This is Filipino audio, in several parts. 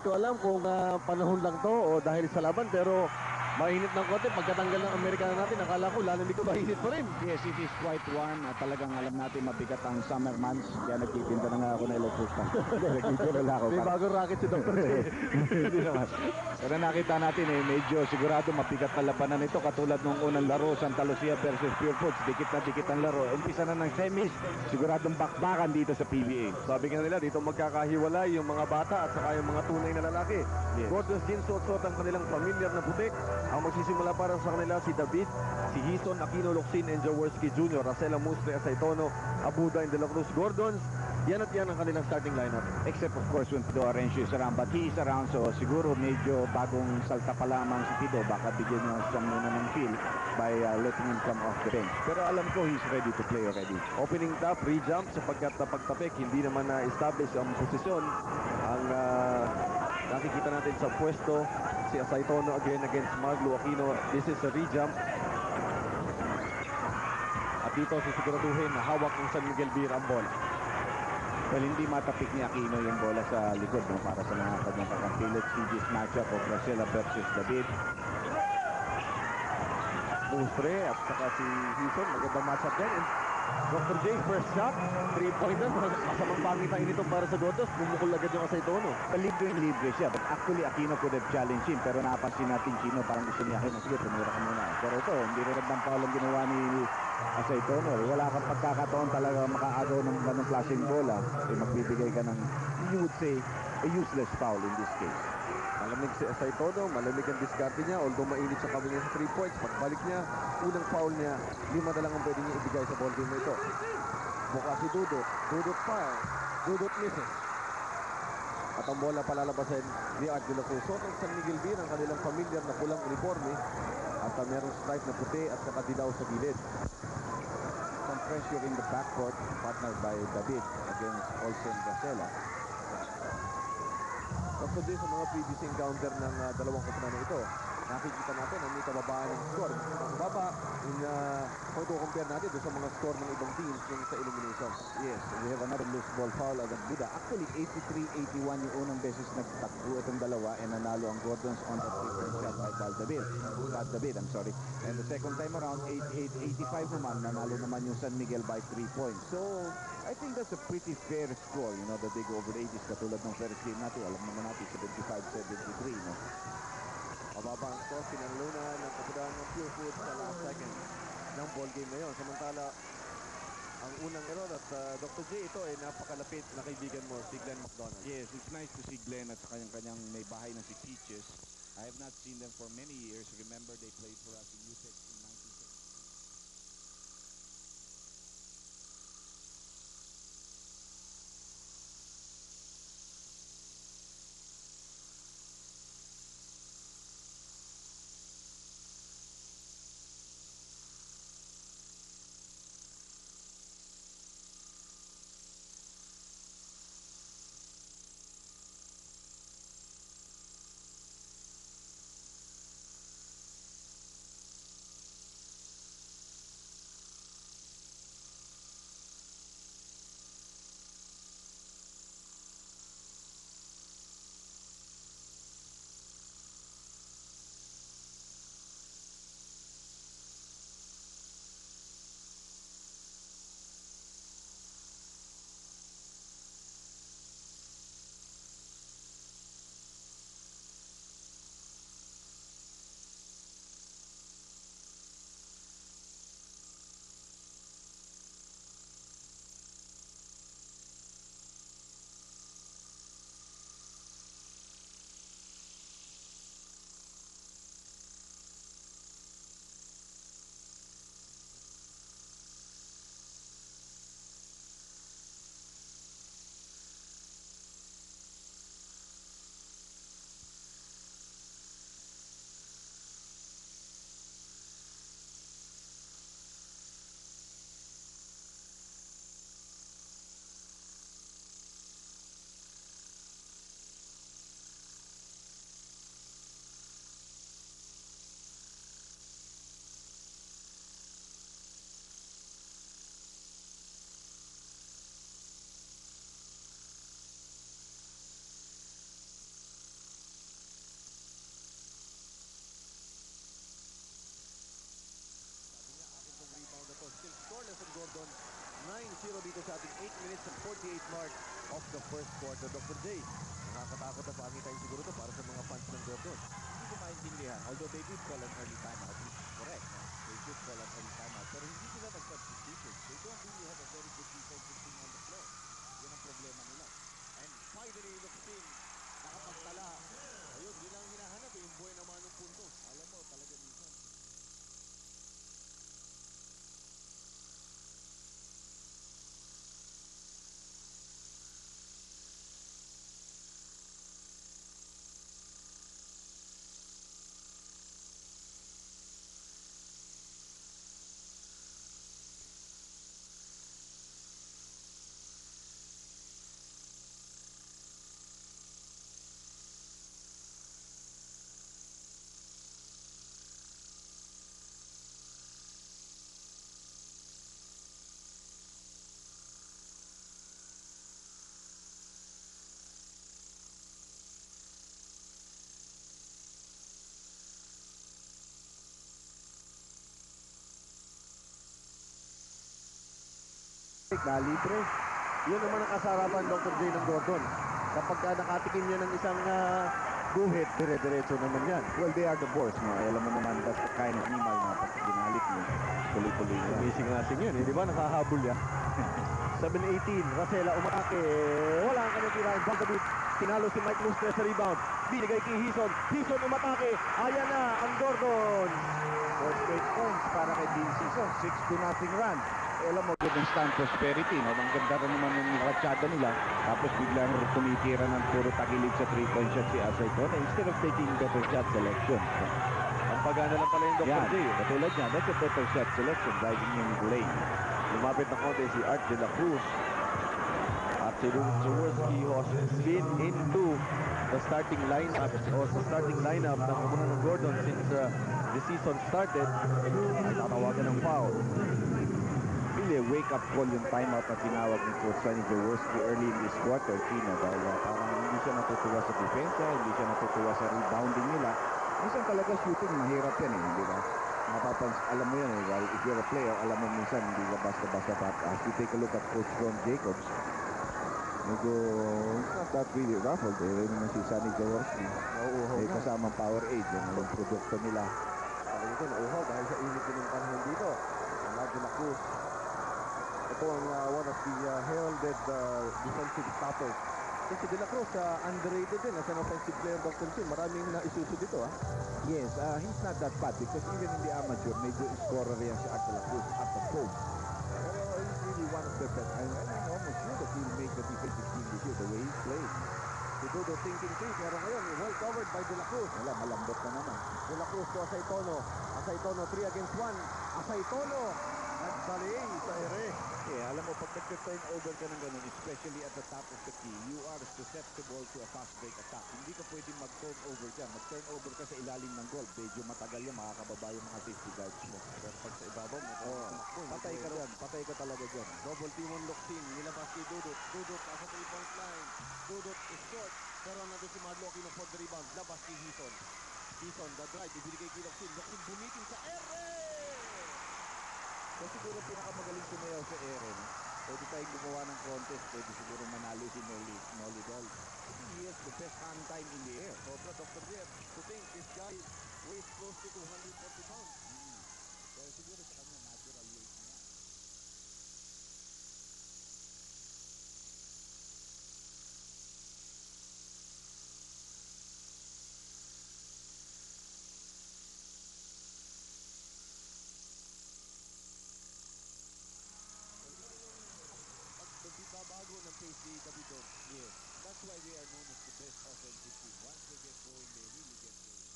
ko alam kung panahon lang to o dahil sa laban, pero mainit ng konti. Pagkatanggal ng Amerikano natin, akala ko lalamig ko mainit pa rin. Yes, it is quite warm. At talagang alam natin mabigat ang summer months. Kaya nagtitinda na nga ako ng electric fan. Nagbibiro lang ako. May bagong racket si Dr. J. Hindi naman. Pero nakita natin medyo sigurado mabigat na labanan ito. Katulad nung unang laro, Santa Lucia versus Pure Foods. Dikit na dikit ang laro. Umpisa na ng semis. Siguradong bakbakan dito sa PBA. Sabi nga nila, dito magkakahiwalay yung mga bata at saka yung mga tunay na lalaki. Yes. Gordon's din suot-suot ang kanilang pamilyar na putik. Ang magsisimula para sa kanila si David, si Hison, Aquino, Locsin, and Jaworski Jr., Racela Mustre, Asaitono, Abuda, and De La Cruz. Gordons, yan at yan ang kanilang starting lineup. Except of course when Pido Arencio is around. But he is around, so siguro medyo bagong salta pa lamang si Pido. Baka bigyan niya siyang muna ng feel by letting him come off the bench. Pero alam ko he's ready to play already. Opening tap, re-jump, sapagkat pagtapik, hindi naman na-establish ang posisyon. Ang nakikita natin sa pwesto, si Asaitono again against Marlo Aquino. This is a re-jump. At dito sisiguraduhin na hawak ng San Miguel Beer ang bola. Well, hindi matapik ni Aquino yung bola sa likod para sa mga kanyang kakampi. Let's see this matchup of Racela versus David. Mustre at saka si Hison, magandang matchup din. Dr. J, first shot, 3-point na. Masamang pangitain ito para sa Gordos. Bumukol agad yung Asaitono. Libre siya. But actually, Aquino could have challenged him. Pero napansin natin, Chino, parang gusto niya. Sige, tumira ka muna. Pero ito, hindi rin ng foul ang ginawa ni Asaitono. Wala kang pagkakataon talaga makaagaw ng ganong klaseng bola. Magbibigay ka ng, you would say, a useless foul in this case. Malamig si Asaitono, malamig ang diskarte niya. Although mainit siya kami sa 3 points. Pagbalik niya, unang foul niya, 5 na lang ang pwede niya ibigay sa ballgame na ito. Buka si Dudut. Dudut fire. Dudut misses. At ang bola palalabasin ni Art de la Cruz. So, San Miguel Beer, ang kanilang familiar na pulang uniforme. At merong stripe na puti at saka dilaw sa gilid. Some pressure in the backcourt, partnered by David against Olsen Racela. Tapos din sa mga previous encounter ng dalawang koponan ito, nakikita natin na may kababaan ng score. Baba, kung compare natin doon sa mga score ng ibang teams yung sa elimination. Yes, we have another loose ball foul agad Buda. Actually, 83-81 yung unang beses nagtakbo itong dalawa and nanalo ang Gordons on the free shot by David, I'm sorry. And the second time around, 88-85 naman, nanalo naman yung San Miguel by 3 points. So, I think that's a pretty fair score, that they go over the 80s katulad ng first game natin. Alam naman natin, 75-73, no? Mababa ang score, pinanlunan ng kapudahan ng Pure Foods sa last second ng ball game na yun. Samantala, ang unang error at Dr. J, ito ay napakalapit na kaibigan mo, si Glenn McDonald. Yes, it's nice to see Glenn at sa kanyang may bahay na si Peaches. I have not seen them for many years. Remember, they played for us in UTEX in 1970. 0 dito sa ating 8 minutes and 48 mark of the first quarter. Dr. J, nakakatakot na pakitain siguro to para sa mga fans ng Gordon. Hindi ko maintindihan. Although they did call an early timeout, which is correct. No? They should call an early timeout. Pero hindi sila nag-substitution. They don't really have a very good defensive team on the floor. Yan ang problema nila. And finally, Locsin, nakapagtala. Ayun, yun lang hinahanap eh, yung buhay naman ng puntos. Alam mo, talaga minsan. Na libre. Yun naman ang kasarapan, Dr. J ng Gordon. Kapag nakatikim niya ng isang guhit, dire-diretso naman yan. Well, they are the boss, no? Alam mo naman, that's the kind of animal na pag ginalik mo, tuloy-tuloy yan. Sumising-asing yun, di ba? Nakahabol yan. 7-18, Racela umatake. Wala ang kanyang tirahin. Bangkabit, tinalo si Mike Lustre sa rebound. Binigay kay Hison. Hison umatake. Ayan na ang Gordon. 4 straight points para kay Dean Season. 6-0 run. Alam mo, good and stand prosperity, no? Ang ganda rin naman ng ratsyada nila. Tapos biglang tumitira ng puro tagilid sa 3-point shot si Asay Tone instead of taking better shot selection. Ang pagana lang pala yung Dr. Yan, J. katulad niya, that's a better shot selection driving in the lane. Lumapit ng konti si Art de la Cruz. At si Jaworski has been into the starting lineup or sa starting lineup ng umunan ng Gordon since the season started. Ay tatawagan ng foul. Really a wake-up call yung timeout na tinawag ni Coach Sonny Jaworski early in this quarter, Kina, dahil parang hindi siya natutuwa sa depensa, hindi siya natutuwa sa rebounding nila. Minsan talaga shooting, mahirap yan eh, di ba? Alam mo yan eh, well, if you're a player, alam mo minsan hindi ka basta-basta tataas. You take a look at Coach Ron Jacobs, medyo it's not that really ruffled eh. Rin naman si Sonny Jaworski. Eh, kasamang power age, yung produkto nila. Talaga ito, nauhaw dahil sa init din ng panahon dito. Art de la Cruz. Ito ang one of the heralded defensive stoppers. Kasi De La Cruz, underrated din as an offensive player, Dr. J. Maraming naisuso dito, Yes, he's not that bad because even in the amateur, medyo scorer yan si Art de la Cruz at the post. Pero he's really one of the best. And I'm almost sure that he'll make the defensive team this year the way he's playing. Si Dudo thinking three, pero ngayon, well covered by De La Cruz. Wala, malambot na naman. De La Cruz to Asaytono. Asaytono, 3 against 1. Asaytono, nagbalay sa ere. Yeah, alam mo, pag nag-turnover ka ng ganun, especially at the top of the key, you are susceptible to a fast break attack. Hindi ka pwedeng mag-turnover dyan. Mag-turnover ka sa ilalim ng goal. Medyo matagal yan, makakababa yung mga safety guards mo. Pero pag sa ibabaw mo, Patay ka dyan, patay ka talaga dyan. Double team on Locsin, nilabas kay Dudut. Dudut nasa 3-point line. Dudut is short, pero nandun si Marlo Aquino for the rebound. Labas kay Hison. Hison, the drive, ibinigay kay Locsin. Locsin bumitin sa ere! So siguro pinakamagaling sumayaw sa ere, no? Pwede tayong gumawa ng contest, pwede siguro manalo si Nolly Dol. He has the best hand time in the air. Sobra, Dr. Jeff. To think, this guy weighs close to 240 pounds. Kaya siguro sa kanya, natural weight na yan. Bago ng pace ni Davidon. Yes. That's why they are known as the best offensive team. Once they get going, they really get going.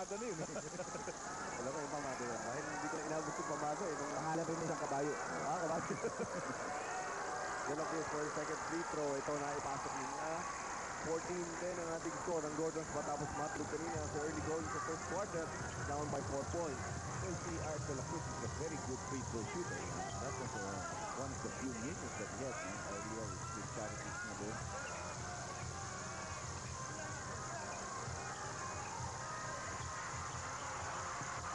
pamada na yun. Alam ko yung pamado yan. Dahil hindi ko na inabot yung pamado eh. Nung Pangalan rin isang kabayo. kabayo. Delacruz for the second free throw. Ito na ipasok niya. 14-10 ang ating score ng Gordons matapos matlog kanina sa early going sa first quarter. Down by 4 points. Well, see, Art De La Cruz is a very good free throw shooter. That was one of the few misses that he had earlier with Charities na doon.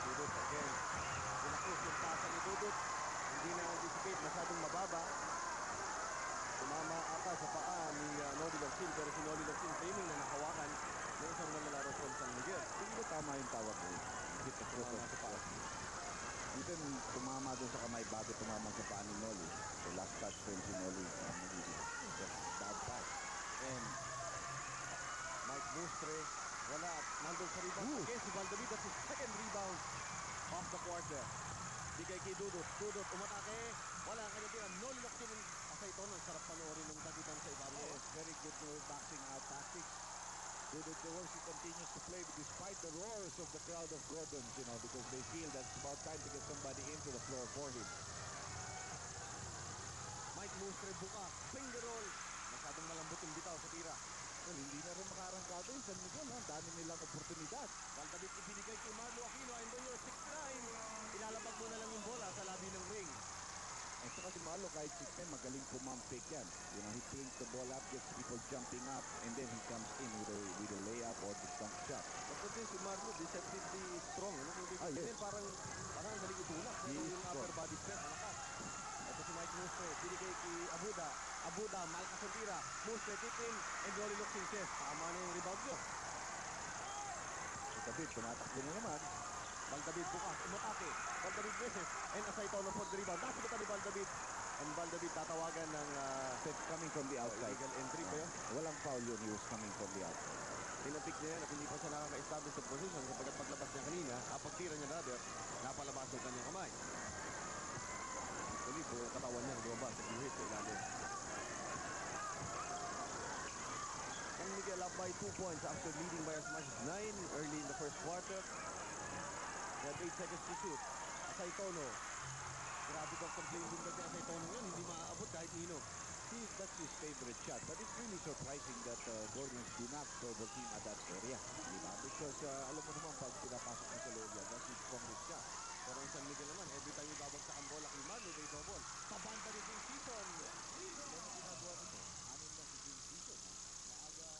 Dudut again. De La Cruz yung pasa ni Dudut. Hindi na anticipate masyadong mababa. Tumama ata sa paa ni Noli Locsin pero si Noli Locsin claiming na nakawakan ng isang manlalaro from San Miguel. Hindi tama yung tawag ko. Hit the cross Tumama sa paa. Even tumama doon sa kamay bago tumama sa paa ni Noli. The last touch frame si Noli. Bad pass. And Mike Mustre, wala. Nandun sa rebound. Again, si Valdavid at his second rebound off the quarter. Bigay kay Dudut. Dudut, umatake. Wala ang kanyang tira. Noli Locsin. Asa ito, ang sarap panoorin ng dagitan sa ibabaw. Yes, very good boxing out tactics. Dudut Jaworski continues to play despite the roars of the crowd of Gordons, because they feel that it's about time to get somebody into the floor for him. Mike Mustre buka. Finger roll. Masyadong malambot yung bitaw sa tira. Well, hindi na rin makarangkado yung San Miguel, no? Dami nilang oportunidad. Valdavid ibinigay kay Marlo Aquino. And then your 6'9". Ilalabag mo na lang yung bola sa labi ng ring. At saka si Malo, kahit 6'10", magaling pumam-fake yan. He flings the ball up, gets people jumping up, and then he comes in with a layup or the dunk shot. Tapos din si Marlo, deceptively strong. Ah, yes. Parang ang galing itulak. He Pero is yung upper strong. body strength, malakas. Ito si Mike Mustre, binigay kay Abuda. Abuda, malakas ang tira. Mustre, tip in, and Noli Locsin says, tama na yung rebound nyo. Sa David, tumatakbo na naman. Valdavid bukas, umatake. Valdavid misses, and Asaytono for the rebound. Nasa kita ni Valdavid. And Valdavid tatawagan ng That's coming from the outside. illegal entry ba yun? Walang foul yun. He was coming from the outside. Tinapik niya yan at hindi pa siya nakaka-establish sa position kapag paglabas niya kanina, pagtira niya rather, napalabas ng kanyang kamay. Actually, buong katawan niya lumabas at hit sa ilalim. San Miguel up by 2 points after leading by as much as 9 early in the first quarter. They have 8 seconds to shoot. Asaytono. Grabe ka complain din kasi Asaytono yun, hindi maaabot kahit nino. See, that's his favorite shot. But it's really surprising that Gordons do not double team at that area. Diba? Because alam mo naman, pag pinapasok mo sa loob yan, that's his strongest shot. Pero ang San Miguel naman, every time yung babagsak ang bola kay Marlo, they double. Pabanta rin yung season. Ano ginagawa nito? Anin lang si Jim Season. Maaga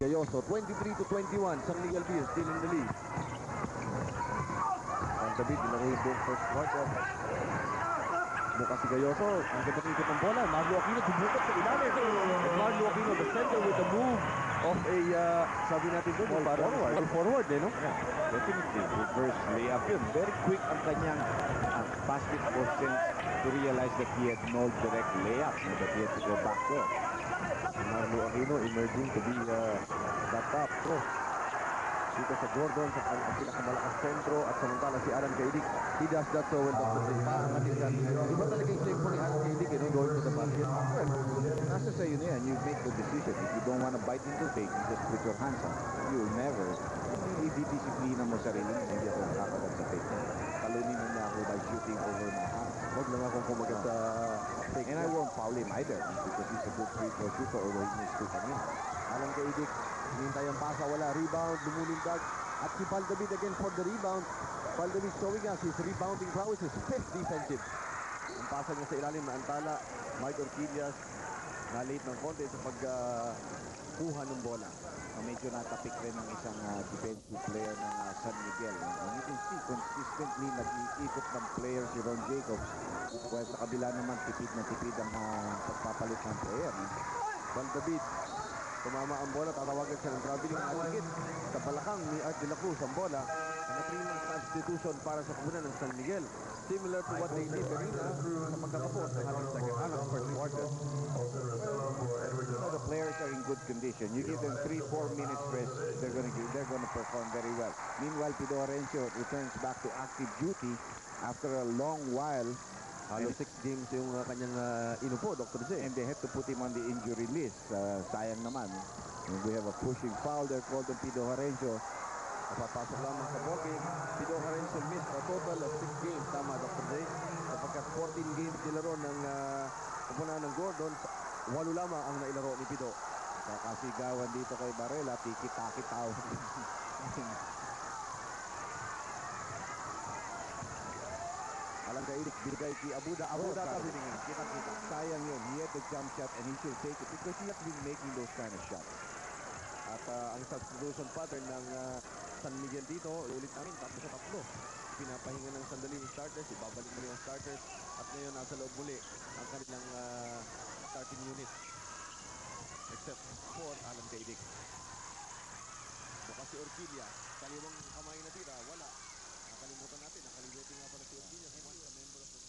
Gayoso, 23-21. San Miguel Beer still in the lead. Ang David, nilaro yung buong first quarter. Bukas si Gayoso, ang ganda-ikot ng bola. Marlo Aquino, bubukot sa ilalim. And Marlo Aquino, the center with the move of a, sabi natin doon, Ball parang forward. ball forward, eh, no? Definitely, reverse layup yun. Very quick ang kanyang basketball sense to realize that he had no direct layup, that he had to go back there. Marlo Aquino emerging to be the top pro. Dito sa Gordon, sa ang pinakamalakas sentro, at samantala si Alan Kaidik, he does that so well, Dr. J. Paangatin yan. Iba talaga yung tempo ni Alan Kaidik, you know, going to the basket. Well, nasa sa'yo na yan, you make the decision. If you don't want to bite into things, you just put your hands up. You'll never, i-disiplina mo sarili, hindi ako nakakagat sa fake. Talunin mo niya ako by shooting over my hands. Huwag lang akong kumagat sa fake. And I won't foul him either because he's a good free throw shooter, although he needs to come in. Alan Kaidik, hinintay ang pasa, wala. Rebound, lumulindag. At si Valdavid again for the rebound. Valdavid showing us his rebounding prowess, his fifth defensive. Ang pasa niya sa ilalim na antala. Mike Orquillas, na-late ng konti sa pagkuha ng bola. Medyo natapik rin ng isang defensive player ng San Miguel. And you can see, consistently nag-iikot ng player si Ron Jacobs. While sa kabila naman, tipid na tipid ang pagpapalit ng player. Valdavid, tumama ang bola, tatawagan siya ng traveling atikit sa balakang ni Art de la Cruz ang bola. Ang 3-man substitution para sa kubunan ng San Miguel. Similar to what they did kanina sa pagkatapos ng ating second half ng first quarter. The players are in good condition. You give them 3-4 minutes rest, they're gonna perform very well. Meanwhile, Pido Orencio returns back to active duty after a long while. Halos 6 games yung kanyang inupo, Dr. Z. And they had to put him on the injury list. Sayang naman. And we have a pushing foul there called on Pido Orencio. Napapasok lamang sa ballgame. Pido Orencio missed a total of 6 games. Tama, Dr. J. Kapagkat 14 games nilaro ng kupunan ng Gordon, 8 lamang ang nailaro ni Pido. Kakasigawan dito kay Barela, tiki-taki-taw. Alang Kaidik, binigay kay Abuda. Abuda tabi niya. Kita-kita. Sayang yun. He had the jump shot and he should take it because he has been making those kind of shots. At ang substitution pattern ng San Miguel dito, ulit namin, 3-3. Pinapahinga ng sandali yung starters, ibabalik mo yung starters, at ngayon nasa loob muli ang kanilang starting unit. Except for Alan Kaidik. Bukas si Orquilla, kaliwang kamay na tira, wala. Nakalimutan natin, nakaliwete nga pala si Orquilla. Once a member of the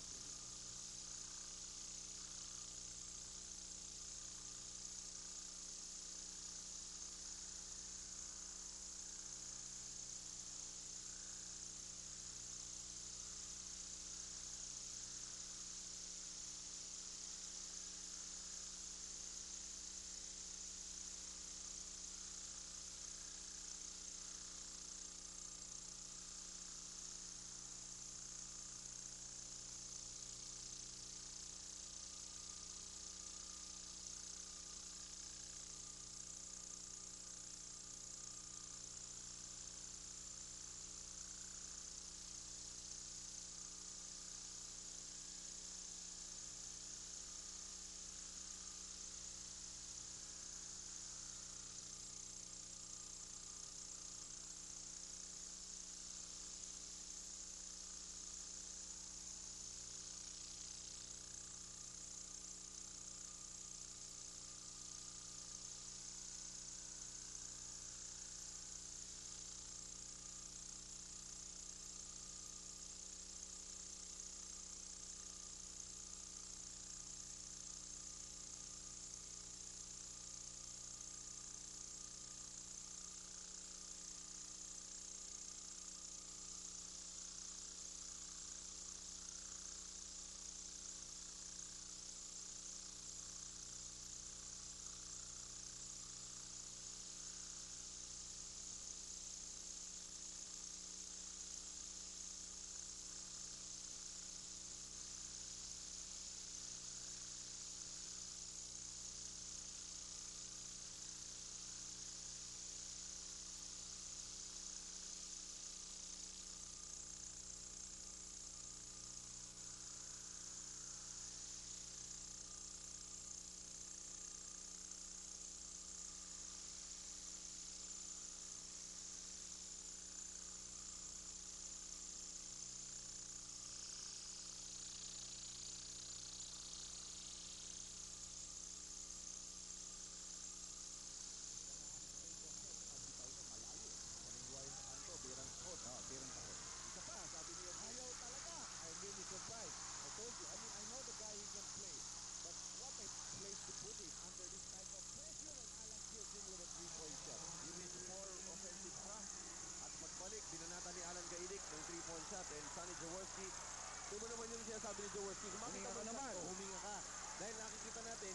Huminga ka naman. Huminga ka. Dahil nakikita natin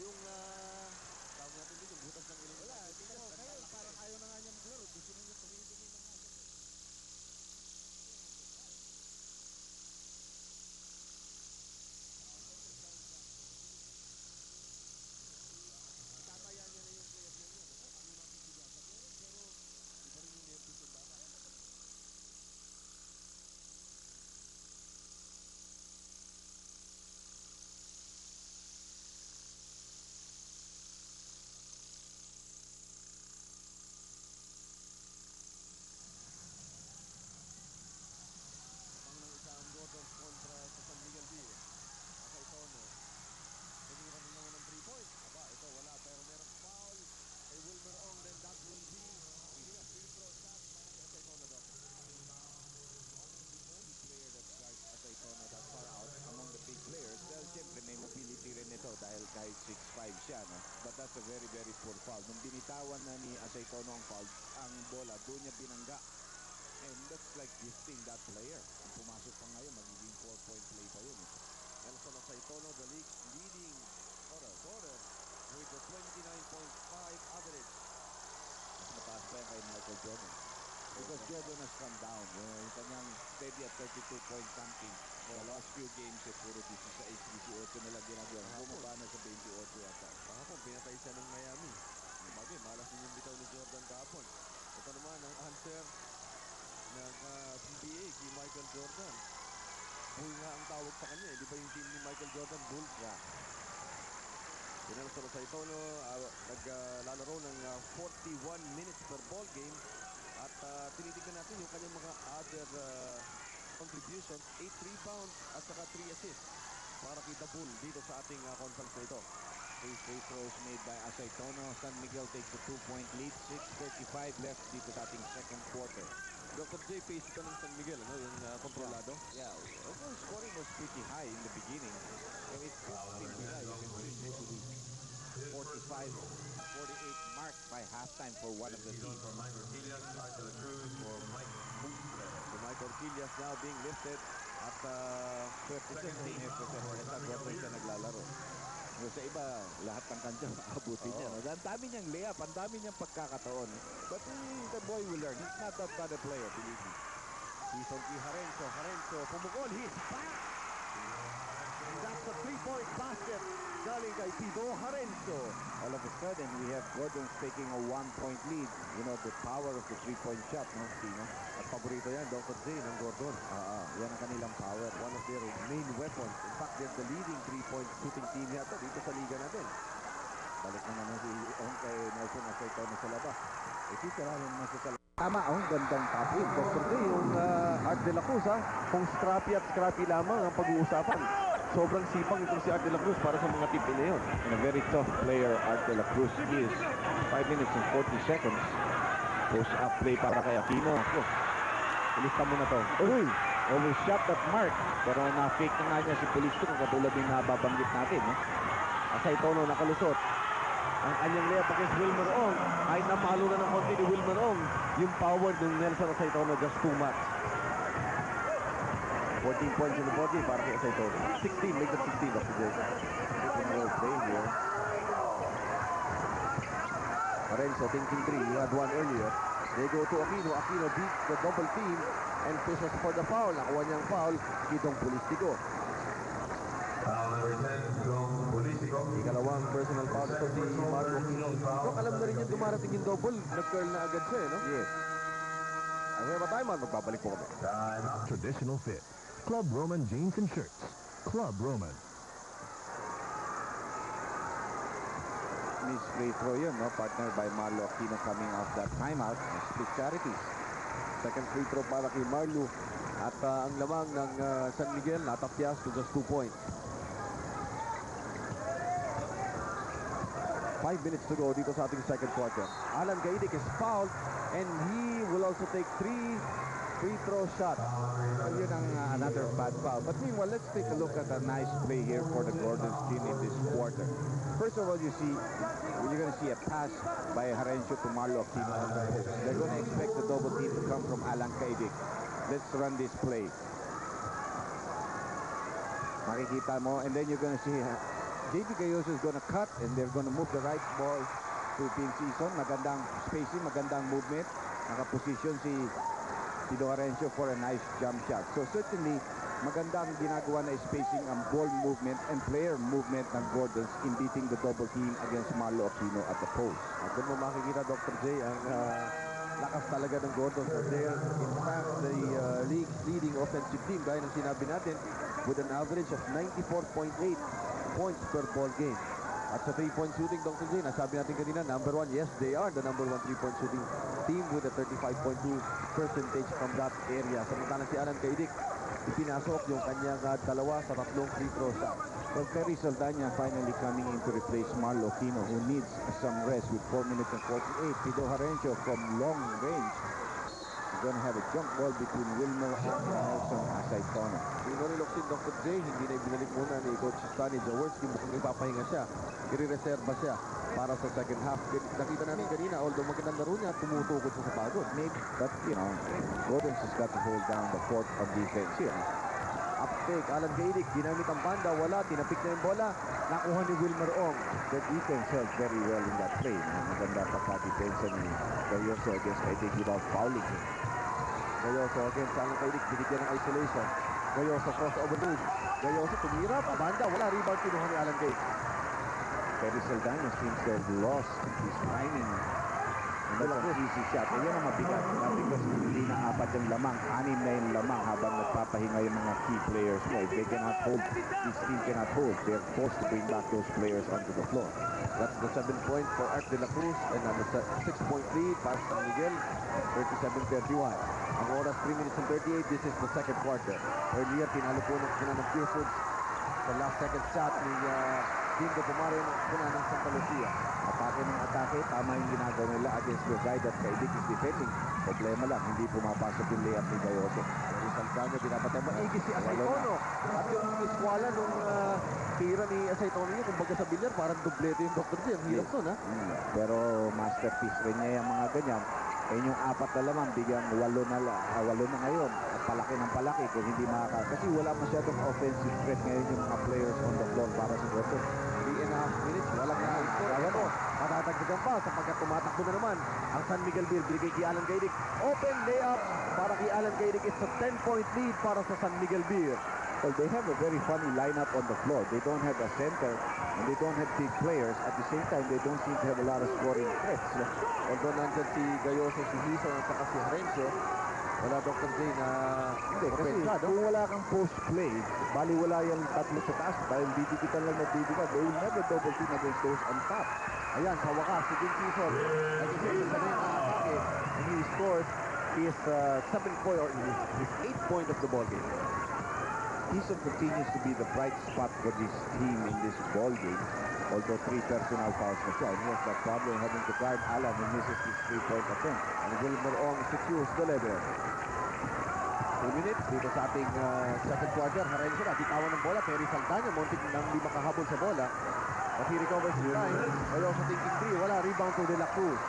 yung, tawag natin din yung butas ng ilong. Wala, tingnan mo, ngayon parang ayaw na nga niya maglaro. Gusto na niya tumingin na nga. Tataya niya na yung player niya yun. Ano nakikita? Pero iba rin yung nervous yung bata. Pang ng isang Gordon kontra sa San Miguel B. Asa Itono. Tumira na naman ng 3 points. Aba, ito wala. Pero merong foul kay Wilmer Ong. Then that will be free throw shot. Asa Itono daw. The only player that guards Asaytono that far out among the big players, dahil siyempre may mobility rin ito dahil kahit 6'5 siya, no? But that's a very, very poor foul. Nung binitawan na ni Asaytono ang foul, ang bola, doon niya binangga. And that's like gifting that player. Kung pumasok pa ngayon, magiging 4-point play pa yun. Nelson Asaitono, the league's leading scorer with the 29.5 average. Mas mataas pa yan kay Michael Jordan. Because Jordan has come down. Yung kanyang steady at 32 point something. The last few games, puro 16, 18 na lang ginagawa. Bumaba na sa 28 yata. Kahapon, pinatay siya ng Miami. Bagay, malas din yung bitaw ni Jordan kahapon. Ito naman ang answer ng PBA kay Michael Jordan. Bull nga ang tawag sa kanya. Di ba yung team ni Michael Jordan? Bulls nga. Nelson Asaitono naglalaro ng 41 minutes per ball game. At tinitignan natin yung kanyang mga other contributions. 8 rebounds at saka 3 assists para kay The Bull dito sa ating conference na ito. 3 free throws made by Asaytono. San Miguel takes a 2-point lead. 6:35 left dito sa ating second quarter. Dr. J, face ito ng San Miguel, ano? Yung kontrolado. Yeah, although scoring was pretty high in the beginning. So it pushed him nila. You can see maybe the 45-48 mark by halftime for one of the teams. So Michael Quillas now being lifted at 36 sa Gordon siya naglalaro. So, sa iba, lahat ng kanya maabutin niya. No? Ang dami niyang layup, ang dami niyang pagkakataon. But the boy will learn. He's not that bad a player, believe me. season kay Harenzo pumukol, he's back! And that's a 3-point basket galing kay Tito Harenzo. All of a sudden, we have Gordon taking a 1-point lead. You know, the power of the 3-point shot, no, Tino? At paborito yan, Dr. J ng Gordon. Yan ang kanilang power. One of their main weapons. In fact, they're the leading 3-point shooting team yata dito sa liga natin. Balik naman si kay Nelson Asaitono sa labas. Ititira rin naman sa labas. Tama, ang gandang tapin. Dr. J, yung Art de la Cruz, kung scrappy at scrappy lamang ang pag-uusapan. Sobrang sipag itong si Art de la Cruz para sa mga tip na yun. And a very tough player, Art de la Cruz is. 5 minutes and 40 seconds. Post-up play para kay Aquino. Ako, ilista mo na to. Uy, overshot that mark. Pero na-fake na nga niya si Pulisto kung katulad yung nababanggit natin. No? Asaitono nakalusot. Ang kanyang layup against Wilmer Ong ay namalo na ng konti ni Wilmer Ong. Yung power ng Nelson Asaitono just too much. 14 points in the body para kay Asaitono. 16, make that 16, Dr. J. Play here. Harenzo thinking 3, he had one earlier. They go to Aquino. Aquino beats the double team and pushes for the foul. Nakuha niyang foul, Kitong Pulistico. Foul number 10, Dong Pulistico. Ikalawang personal foul ito si Marco Aquino. So, alam na rin niya dumarating yung double. Nag-curl na agad siya, no? Yes. Ang ba tayo, magbabalik po kami. Time. Traditional fit. Club Roman jeans and shirts. Club Roman. Miss free throw yun, no? Partnered by Marlo Aquino coming off that timeout. Split charities. Second free throw para kay Marlo. At ang lamang ng San Miguel natapyas to just 2 points. 5 minutes to go dito sa ating second quarter. Alan Gaidic is fouled and he will also take 3 free throw shots. Well, yun ang another bad foul. But meanwhile, let's take a look at a nice play here for the Gordon's team in this quarter. First of all, you're going to see a pass by Harencio to Marlo Aquino on the post. They're going to expect the double team to come from Alan Gaidic. Let's run this play. Makikita mo, and then you're gonna see JP Gayoso is gonna cut, and they're gonna move the right ball to Vince Season. Magandang spacing, magandang movement. Nakaposition si Lo Harencio for a nice jump shot. So certainly, magandang ginagawa na spacing ang ball movement and player movement ng Gordons in beating the double team against Marlo Aquino at the post. At doon mo makikita, Dr. J, ang lakas talaga ng Gordon. So they're, in fact, the league's leading offensive team, gaya ng sinabi natin, with an average of 94.8 points per ball game. At sa 3-point shooting, Dr. J, nasabi natin kanina, number 1, yes, they are the number 1 3-point shooting team with a 35.2% from that area. Samantalang si Alan Kaidik, ipinasok yung kanyang dalawa sa tatlong free throw shot. Well, Terry Saldana finally coming in to replace Marlo Aquino, who needs some rest with 4 minutes and 48. Lo Harencio from long range. We're going to have a jump ball between Wilmer and Nelson Asaytono. Si Nori Locsin, Dr. J, hindi na ibinalik muna ni Coach Stanley Jaworski. Mukhang ipapahinga siya. I-reserva siya para sa second half. Nakita natin kanina, although magandang laro niya, tumutukod siya sa pagod. Maybe, but, you know, Gordons has got to hold down the fort of defense here. Uptake, Alan Kaidik, ginamit ang banda, wala, tinapik na yung bola, nakuha ni Wilmer Ong. The defense held very well in that play. Maganda pagka-depensa ni Gayoso against Kaidik without fouling him. Gayoso against Alan Kaidik, binigyan ng isolation. Gayoso crossover move. Gayoso tumira, banda, wala, rebound kinuha ni Alan Kaidik. Terry Saldana seems to have lost his timing. And that's an easy shot. Ayan ang mabigat. Because hindi na apat yung lamang. 6 na yung lamang habang nagpapahinga yung mga key players mo. If they cannot hold, this team cannot hold. They're forced to bring back those players onto the floor. That's the 7-point for Art De La Cruz and on the 6-point lead para San Miguel, 37-31. Ang oras 3 minutes and 38. This is the second quarter. Earlier, tinalo po ng Buford sa last second shot ni Dindo Pumarin ng Santa Lucia. Atake ng atake, tama yung ginagawa nila against the guy that Kaidik is defending. Problema lang, hindi pumapasok yung layup ni Gayoso. Pero Saldana, pinapatay maigi si Asaytono. At yung iskwala nung tira ni Asaytono niya, kumbaga sa bilyar, parang dublete yung Dr. J. Ang hirap nun, ha? Pero masterpiece rin niya yung mga ganyan. Ayun yung 4 na lamang, bigyan 8 na ngayon. At palaki ng palaki kung hindi kasi wala masyadong offensive threat ngayon yung mga players on the floor para sa Gordon. 3.5 minutes, walang na-score. Ayan o, matatagdagan pa sapagkat tumatakbo na naman ang San Miguel Beer. Binigay kay Alan Kaidik. Open layup para kay Alan Kaidik. It's a 10-point lead para sa San Miguel Beer. Well, they have a very funny lineup on the floor. They don't have a center and they don't have big players. At the same time, they don't seem to have a lot of scoring threats. Although nandyan si Gayoso, si Hison at saka si Harencio, wala Dr. J na Kasi kung wala kang post play, bali wala yung tatlo sa taas, dahil didikitan lang na didikitan. They will never double team against those on top. Ayan, sa wakas, si Vince Hison, nag-isip sa rin na atake, and he scores his 7th point or his 8th point of the ball game. Hison continues to be the bright spot for this team in this ball game. Although 3 personal fouls na siya. And he has that problem having to guard Alan who misses his 3-point attempt. And Wilmer Ong secures the level. 2 minutes dito sa ating second quarter. Harencio na, bitawan ng bola. Terry Saldana, muntik nang di makahabol sa bola. But he recovers his time. Ayaw sa thinking 3. Wala, rebound to De La Cruz.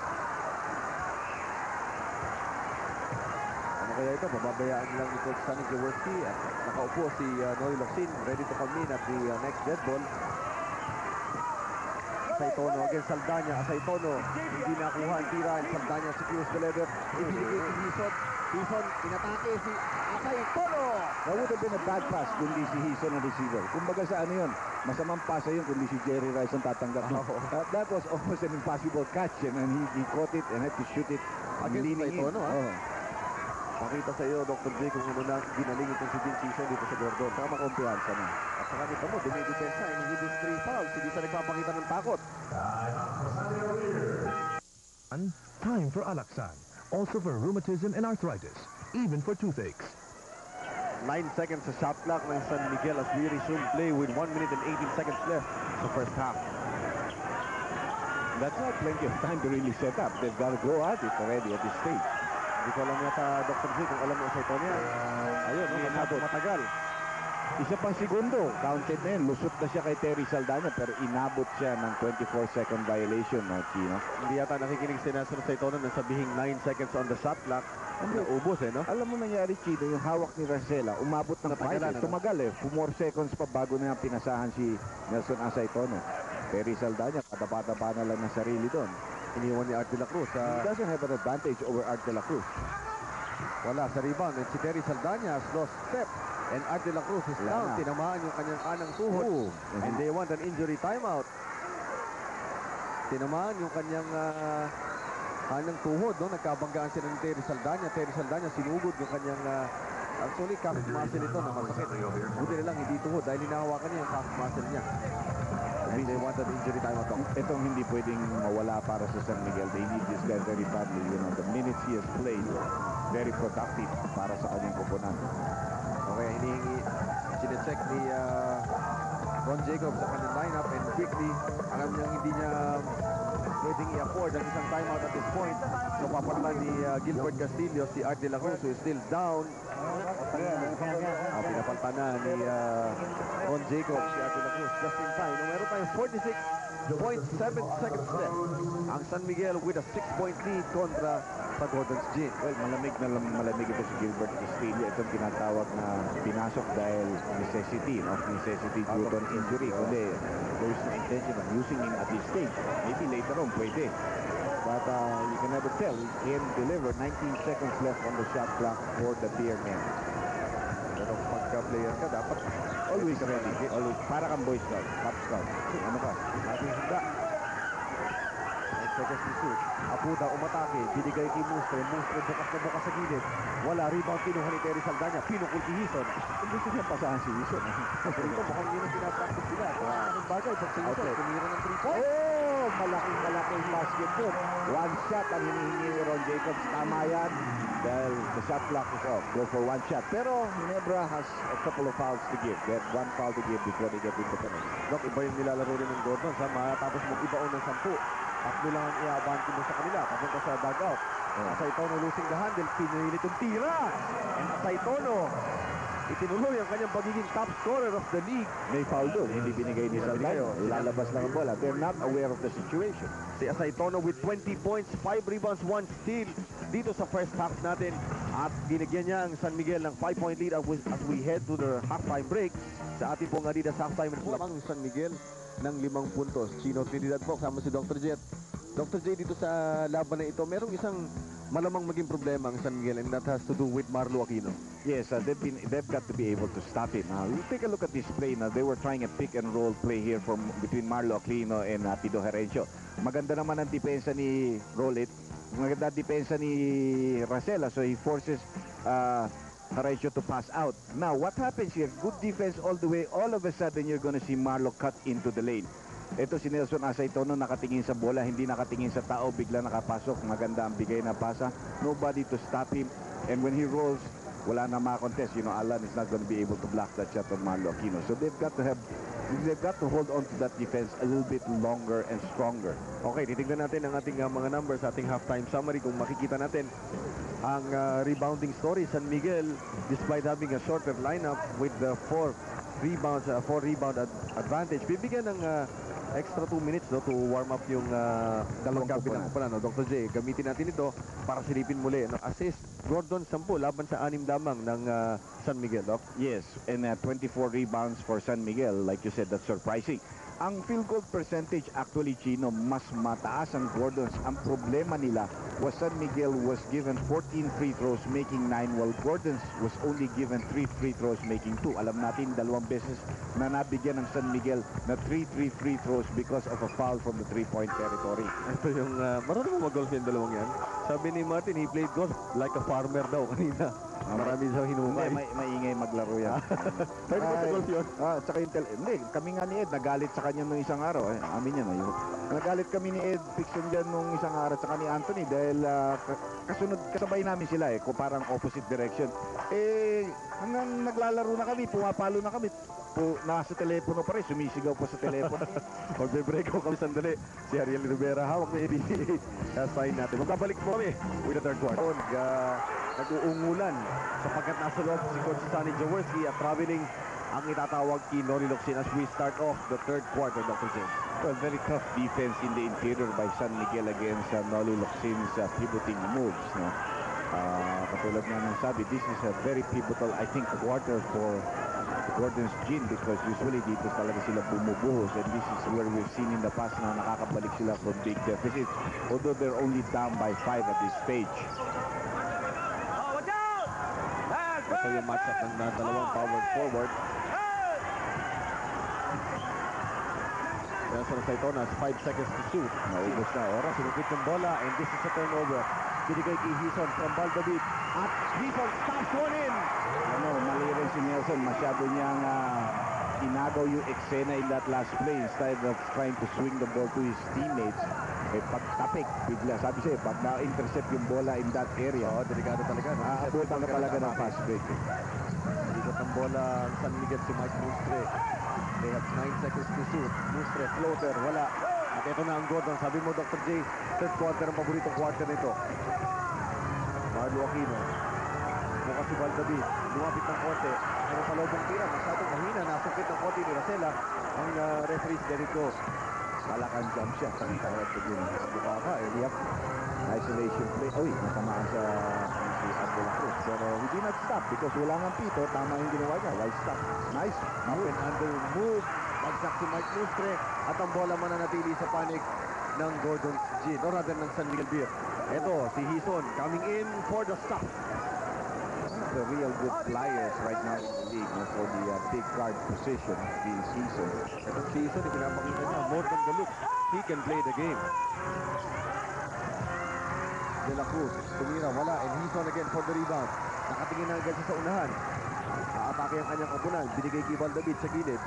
Ano kaya ito? Pababayaan lang ni Coach Stanley Jaworski. At nakaupo si Nori Locsin, ready to come in at the next dead ball. Asaytono against Saldana. Asaytono, hindi nakuha ang tira. And Saldana secures the level. Ibinigay si Hison. Hison, inatake si Asaytono. That would have been a bad pass kundi si Hison ang receiver. Kumbaga sa ano yun, masamang pasa yun kundi si Jerry Rice ang tatanggap. That was almost an impossible catch and he caught it and had to shoot it. Against Asaytono, ha? Oh. Pakita sa iyo, Dr. J, kung ano na ginaling itong si Vince Hison dito sa Gordon. Tama kumpiyansa na. At saka kita mo, dumidepensa, hindi his 3 fouls. Hindi siya nagpapakita ng takot. And time for Alaxan. Also for rheumatism and arthritis. Even for toothaches. 9 seconds sa shot clock ng San Miguel as we resume play with 1 minute and 18 seconds left sa first half. That's not plenty of time to really set up. They've got to go at it already at this stage. Hindi ko alam yata, Dr. Z, kung alam mo sa ito niya. Ayun, inabot. matagal. Isa pang segundo, counted na yun. Lusot na siya kay Terry Saldana pero inabot siya ng 24-second violation, no, Chino? Hindi yata nakikinig si Nelson Saitono na sabihing 9 seconds on the shot clock. Naubos no? Alam mo nangyari, Chino, yung hawak ni Racela, umabot ng 5. Natagalan, ano? Tumagal 4 seconds pa bago na pinasahan si Nelson Asaitono. Terry Saldana, kadapa-dapa na lang ng sarili doon. Iniwan ni Art de la Cruz. He doesn't have an advantage over Art de la Cruz. Wala sa rebound. And si Terry Saldana has lost step. And Art de la Cruz is Wala down. na. Tinamaan yung kanyang anang tuhod. Oo. And they want an injury timeout. Tinamaan yung kanyang anang tuhod. No? Nagkabanggaan sila ni Terry Saldana. Terry Saldana sinugod yung kanyang actually calf muscle ito na masakit. Buti na lang hindi tuhod dahil hinahawakan niya yung calf muscle niya. And they want an injury timeout. Itong hindi pwedeng mawala para sa San Miguel. They need this guy very badly. You know, the minutes he has played, very productive para sa kanyang koponan. Okay, hinihingi, sinecheck ni Ron Jacobs sa kanyang lineup and quickly, alam niyang hindi niya pwedeng i-afford ang isang timeout at this point. So papatlan ni Gilbert Castillo, si Art de la Cruz who is still down. Pinapaltan na ni Ron Jacobs, si Art de la Cruz just in time. Meron tayong 46.7 seconds left. Ang San Miguel with a 6-point lead kontra sa Gordon's Gin. Well, malamig ito si Gilbert Castillo. Itong tinatawag na pinasok dahil necessity, no? Necessity due to an injury. Kundi, there's no intention of using him at this stage. Maybe later on, pwede. But you can never tell. He can deliver. 19 seconds left on the shot clock for the Beer Men. Pero pagka-player ka, dapat Always ready. Always. Para kang Boy Scout. Cop Scout. Ano ka? ating handa. 9 seconds to shoot. Apuda umatake. Binigay kay Mustre. Mustre bukas na bukas sa gilid. Wala. Rebound kinuha ni Terry Saldana. Pinukul si Hison. Hindi siya pasahan si Wilson. Ito mukhang yun ang pinapractice nila. Anong bagay pag si Hison kumira ng 3 points. Oh! Malaking basket yun. One shot ang hinihingi ni Ron Jacobs. Tama yan. Dahil the shot clock is off. Go for one shot. Pero Ginebra has a couple of fouls to give. They have one foul to give before they get into the finish. Dok, iba yung nilalaro rin ng Gordon. Matapos mag-ibaon ng 10. Tatlo lang ang i-abante mo sa kanila. Papunta sa dugout. Asaitono losing the handle. Pinilit yung tira. And Asaitono, itinuloy ang kanyang pagiging top scorer of the league. May foul doon. Hindi binigay ni Saldayo. Ilalabas lang ang bola. They're not aware of the situation. Si Asaitono with 20 points, 5 rebounds, 1 steal dito sa first half natin. At binigyan niya ang San Miguel ng 5-point lead as we head to the halftime break. Sa ating pong Adidas halftime lamang San Miguel ng 5 puntos. Chino Trinidad po, kasama si Dr. Jet. Dr. J, dito sa laban na ito, merong isang malamang maging problema ang San Miguel and that has to do with Marlo Aquino. Yes, they've got to be able to stop him. You take a look at this play now. They were trying a pick and roll play here between Marlo Aquino and Pido Herencio. Maganda naman ang depensa ni Rolit. Maganda ang depensa ni Racela. So he forces Herencio to pass out. Now, what happens here? Good defense all the way. All of a sudden, you're gonna see Marlo cut into the lane. Ito si Nelson Asaitono nakatingin sa bola, hindi nakatingin sa tao, bigla nakapasok. Maganda ang bigay na pasa. Nobody to stop him. And when he rolls, wala na makakontest. You know, Alan is not going to be able to block that shot of Marlo Aquino. So they've got to hold on to that defense a little bit longer and stronger. Okay, titignan natin ang ating mga numbers, ating halftime summary. Kung makikita natin ang rebounding story, San Miguel, despite having a shorter lineup with the 4 rebound advantage, bibigyan ng extra 2 minutes to warm up yung dalawang kabilang pala. Dr. J, gamitin natin ito para silipin muli. Assist Gordon 10 laban sa 6 lamang ng San Miguel. Doc? Yes, and 24 rebounds for San Miguel. Like you said, that's surprising. Ang field goal percentage actually, Chino, mas mataas ang Gordons. Ang problema nila was San Miguel was given 14 free throws making 9 while Gordons was only given 3 free throws making 2. Alam natin, 2 beses na nabigyan ng San Miguel na 3 free throws because of a foul from the 3-point territory. Ito yung marunong mo mag-golf yung dalawang yan. Sabi ni Martin, he played golf like a farmer daw kanina. Marami siya hinumay. Hindi, maingay maglaro yan. Pwede ba sa golf yun? Tsaka hindi, kami nga ni Ed, nagalit sa kanya nung isang araw. Amin yan, ayun. Nagalit kami ni Ed Pixon dyan nung isang araw, tsaka ni Anthony, dahil kasabay namin sila parang opposite direction. Hanggang naglalaro na kami, pumapalo na kami. Nasa telepono pa rin, sumisigaw pa sa telepono. Magbe-break ko kami sandali. Si Ariel Rivera, hawak na 88. Sign natin. Magkabalik po kami with the third quarter. Nag-uungulan sapagkat nasa loob si Coach Sonny Jaworski at traveling ang itatawag kay Noli Locsin as we start off the third quarter, Dr. James. Well, very tough defense in the interior by San Miguel against Noli Locsin's pivoting moves. No? Katulad nga ng sabi, this is a very pivotal, I think, quarter for Gordon's Gin because usually dito talaga sila bumubuhos, and this is where we've seen in the past na nakakabalik sila from big deficits, although they're only down by 5 at this stage. Ito yung matchup ng dalawang power forward. Nelson Saitonas, 5 seconds to shoot. Naubos na oras. Sinukit ng bola, and this is a turnover. Binigay kay Hison from Valdavid. At Hison stops one in. Mali rin si Nelson. Masyado niyang inagaw yung eksena in that last play instead of trying to swing the ball to his teammates. Pagtapik, bigla. Sabi siya, pag na-intercept yung bola in that area, Delikado talaga. aabutan ka talaga ng fast break. Ikot ng bola ang San Miguel si Mike Mustre. They have 9 seconds to shoot. Mustre, floater, wala. At ito na ang Gordon. Sabi mo, Dr. J, third quarter ang paboritong quarter nito. Marlo Aquino. Bukas si Valdavid. Lumapit ng konti. Pero sa lobong tira, masyadong mahina. Nasungkit ng konti ni Racela. Ang referees ganito. Malakan jump siya. Pagkakawat ko din. Mukha ka eh. Yep. Isolation play. Uy, natamaan sa si Abdul Cruz. Pero hindi nag-stop because wala nga pito. Tama yung ginawa niya. Why stop? Nice. Up and under move. Bagsak si Mike Mustre. At ang bola mananatili sa panig ng Gordon's Gin. Or rather ng San Miguel Beer. Ito, si Hison coming in for the stop. The real good flyers right now in the league for the big guard position this season. Itong season, ipinapakita niya more than the looks. He can play the game. De La Cruz, tumira, wala. And Hison again for the rebound. Nakatingin na agad siya sa unahan. Naatake ang kanyang kapunan. Binigay kay Valdavid sa gilid.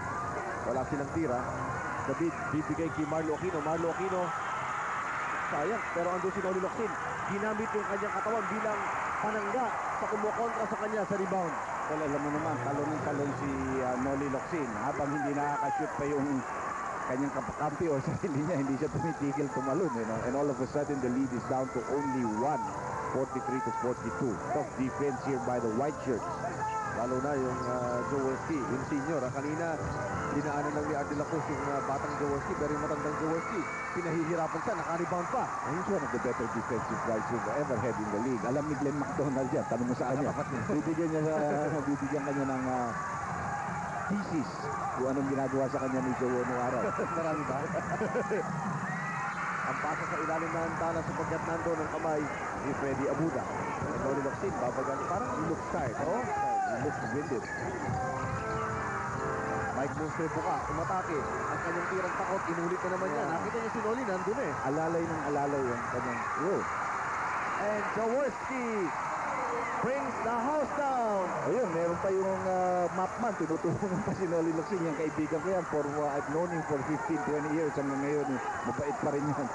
Wala silang tira. David, bibigay kay Marlo Aquino. Marlo Aquino, sayang. Pero andun si Noli Locsin. Ginamit yung kanyang katawan bilang panangga sa kumukontra sa kanya sa rebound. Well, alam mo naman, talon si Noli Locsin. Habang hindi nakaka-shoot pa yung kanyang kapakampi o sarili niya, hindi siya tumitigil tumalon. You know? And all of a sudden, the lead is down to only 1, 43-42. Tough defense here by the white shirts. Lalo na yung Jaworski, yung senior. Kanina, dinaanan lang ni Art De La Cruz yung batang Jaworski, pero yung matandang Jaworski, pinahihirapan siya, naka-rebound pa. And he's one of the better defensive guys we've ever had in the league. Alam ni Glenn McDonald yan. Tanong mo sa kanya. Bibigyan kanya ng thesis kung anong ginagawa sa kanya ni Joe noong araw. Marami ba? Ang pasa sa ilalim ng antana sapagkat nando ng kamay ni Freddy Abuda. And Noli Locsin, babagan, parang he looks tired. Oh, he looks winded. Mike Mustre buka, umatake. Ang kanyang tirang takot, inulit na naman niya. Nakita niya si Noli, nandun eh. Alalay ng alalay yung kanyang roll. And Jaworski brings the house down. Ayun, meron pa yung mapman. Tinutulungan pa si Noli Locsin. Yung kaibigan ko yan. I've known him for 15-20 years. Hanggang ngayon, mabait pa rin yan.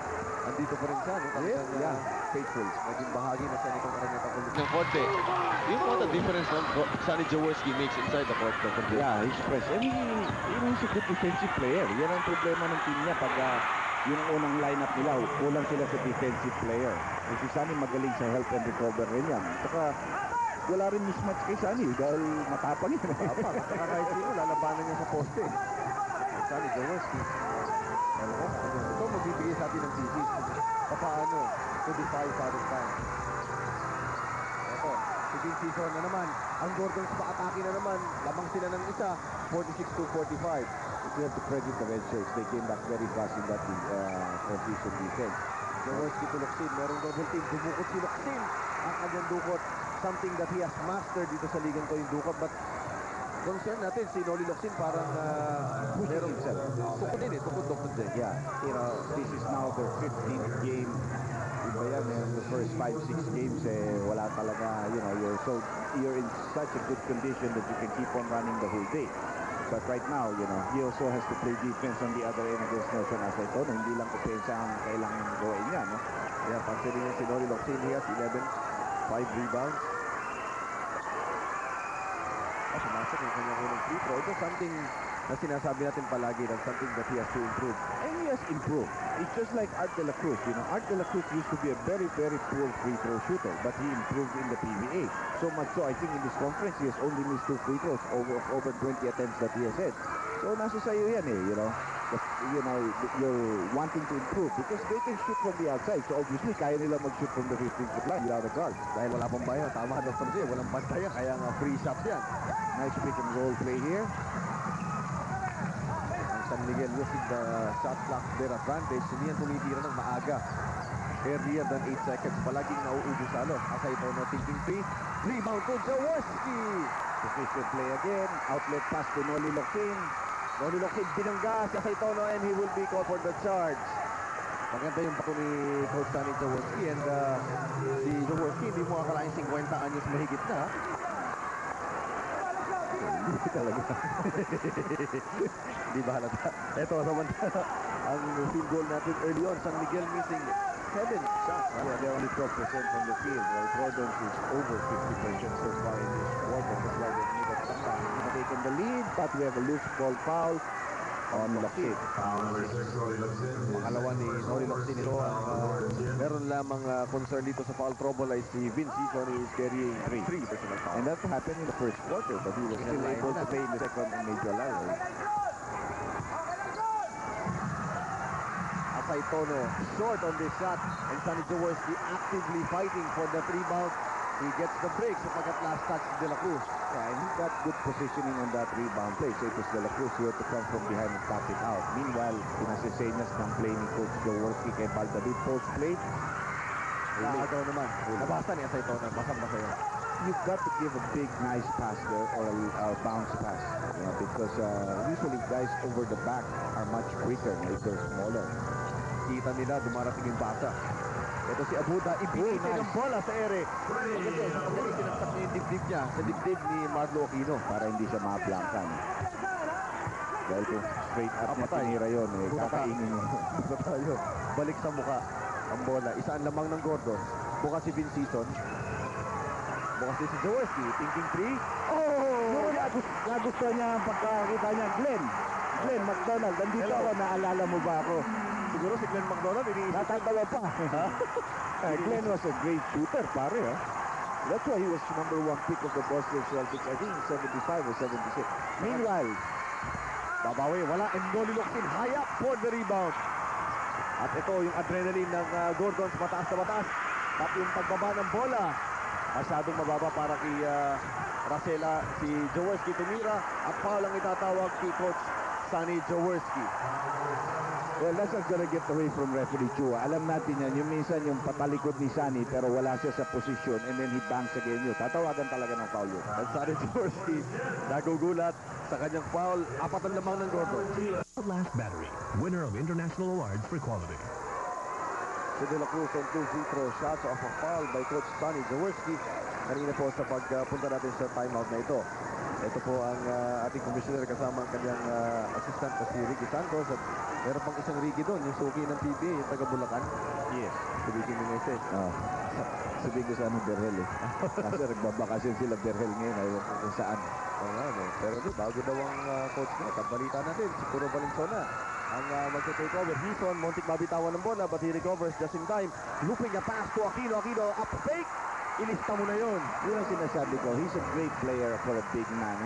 Andito pa rin siya. No? Yes, yeah. Faithful. Naging bahagi na siya nitong karamihan ng ng konti. You know the difference Sonny Jaworski makes inside the court. Yeah, he's fresh. And he's a good defensive player. Yan ang problema ng team niya pag yung unang lineup nila, kulang sila sa defensive player. And si Sonny magaling sa help and recover rin yan. Saka wala rin mismatch kay Sonny dahil matapang yun. Saka kahit sino, lalabanan niya sa poste. Sonny Jaworski. Ito magbibigay sa atin ng thesis. Paano to defy father's time. Ito, siging season na naman. Ang Gordons pa-atake na naman. Lamang sila ng isa, 46-45. You have to credit the red shirts. They came back very fast in that transition defense. Jaworski to Locsin. Merong double team. Dumukot si Locsin. Ang kanyang dukot. Something that he has mastered dito sa ligang to yung dukot. But concern natin si Noli Locsin parang merong tukod din eh. Tukod Dr. J. Yeah, you know, this is now their 15th game. Iba yan, the first 5-6 games, wala talaga, you know, you're in such a good condition that you can keep on running the whole day. But right now, you know, he also has to play defense on the other end against Nelson Aceitono. Hindi lang opensa ang kailangan gawin niya, no? Yeah, pansinin niya si Noli Locsin. He has 11, 5 rebounds. Sumasok yung kanyang unang free throw. Ito something na sinasabi natin palagi na something that he has to improve. And he has improved. It's just like Art De La Cruz. You know, Art De La Cruz used to be a very, very poor free throw shooter, but he improved in the PBA. So much so, I think in this conference, he has only missed 2 free throws over 20 attempts that he has had. So nasa sayo yan eh, you know. you're wanting to improve because they can shoot from the outside. So obviously, kaya nila mag-shoot from the 15-foot line without a guard. Dahil wala pang bayo, tama Dr. J, walang pantayan, kaya nga free shots yan. Nice pick and roll play here. Ang San Miguel using the shot clock their advantage. Hindi yan tumitira ng maaga. Earlier than 8 seconds. Palaging nauubos salo. Asay Tono thinking free. Rebound to Jaworski. Position play again. Outlet pass to Noli Locsin. Noli Locsin binangga si Asay Tono and he will be called for the charge. Maganda yung bako ni Coach Danny Jaworski and si Jaworski hindi mo akalain 50 anyos mahigit na. Hindi talaga. Di ba halata? Ito samantala ang field goal natin early on. San Miguel missing 7 shots. Yeah, they're only 12% from the field. While Gordon's is over 50% so far in this quarter. That's why they needed some time to taken the lead. But we have a loose ball foul on Locsin. Number 6, Noli Locsin. Pangalawa ni Noli Locsin ito. Meron lamang concern dito sa foul trouble ay si Vince Season is carrying 3 personal foul. And that happened in the first quarter, but he was still able to play in the second and major level. Asay Tono short on this shot and Sonny Jaworski actively fighting for that rebound. He gets the break sapagat last touch De La Cruz. Yeah, and he got good positioning on that rebound play. So it was De La Cruz who had to come from behind and tap it out. Meanwhile, pinasisenyas ng play ni Coach Jaworski kay Valladolid post play. Nakagaw naman. Nabasa ni Asay Tono. Basang-basa yun. You've got to give a big, nice pass there or a bounce pass. Because usually guys over the back are much quicker if they're smaller. Kita nila dumarating yung basa. Ito si Abuda. Ibitin ang bola sa ere. Maganda. Sa pagkaling sinaksak niya yung dibdib niya sa dibdib ni Marlo Aquino. Para hindi siya mablankan. Dahil kung straight up na Patay. tinira yun, kakainin mo. Ito tayo. Balik sa muka ang bola. Isa ang lamang ng Gordon. Bukas si Vince Season. Bukas din si Jaworski. Thinking 3. Oh! Nagustuhan niya ang pagkakita niya. Glenn McDonald, nandito Hello. ako, naalala mo ba ako? Siguro si Glenn McDonald. Natatawa pa. Glenn was a great shooter, pare. That's why he was number 1 pick of the Boston Celtics. I think 75 or 76. Meanwhile, Babawi. Wala. And Noli Locsin. High up for the rebound. At ito yung adrenaline ng Gordons. Mataas na mataas. At yung pagbaba ng bola. Masyadong mababa para kay Racela. Si Jaworski tumira. At foul ang itatawag kay Coach Sonny Jaworski. well, that's not gonna get away from referee Chua. Alam natin yan, yung minsan yung patalikod ni Sunny pero wala siya sa posisyon and then he bangs again yun. Tatawagan talaga ng foul yun. At Sonny Jaworski nagugulat sa kanyang foul. 4 ang lamang ng Gordon. Last Battery, winner of international awards for quality. Si De La Cruz on 2 free throw shots off a foul by Coach Sonny Jaworski. Kanina po sa pagpunta natin sa timeout na ito. Ito po ang ating commissioner kasama ang kanyang assistant na si Ricky Santos. At meron pang isang Ricky doon, yung suki ng PBA, yung taga Bulacan. Yes. Sabihin ni Meses. Sabihin ko sa ano, Berhel eh. Kasi nagbabakasyon sila Berhel ngayon. Ayaw kung saan. Oo nga, no? Pero di, bago daw ang coach niya. Kabalita natin, si Puro Valenzuela ang magsa-take over. Hison, muntik mabitawan ng bola, but he recovers just in time. Looping a pass to Aquino. Aquino, up fake. Ilista mo na yun. Yun ang sinasabi ko. He's a great player for a big man.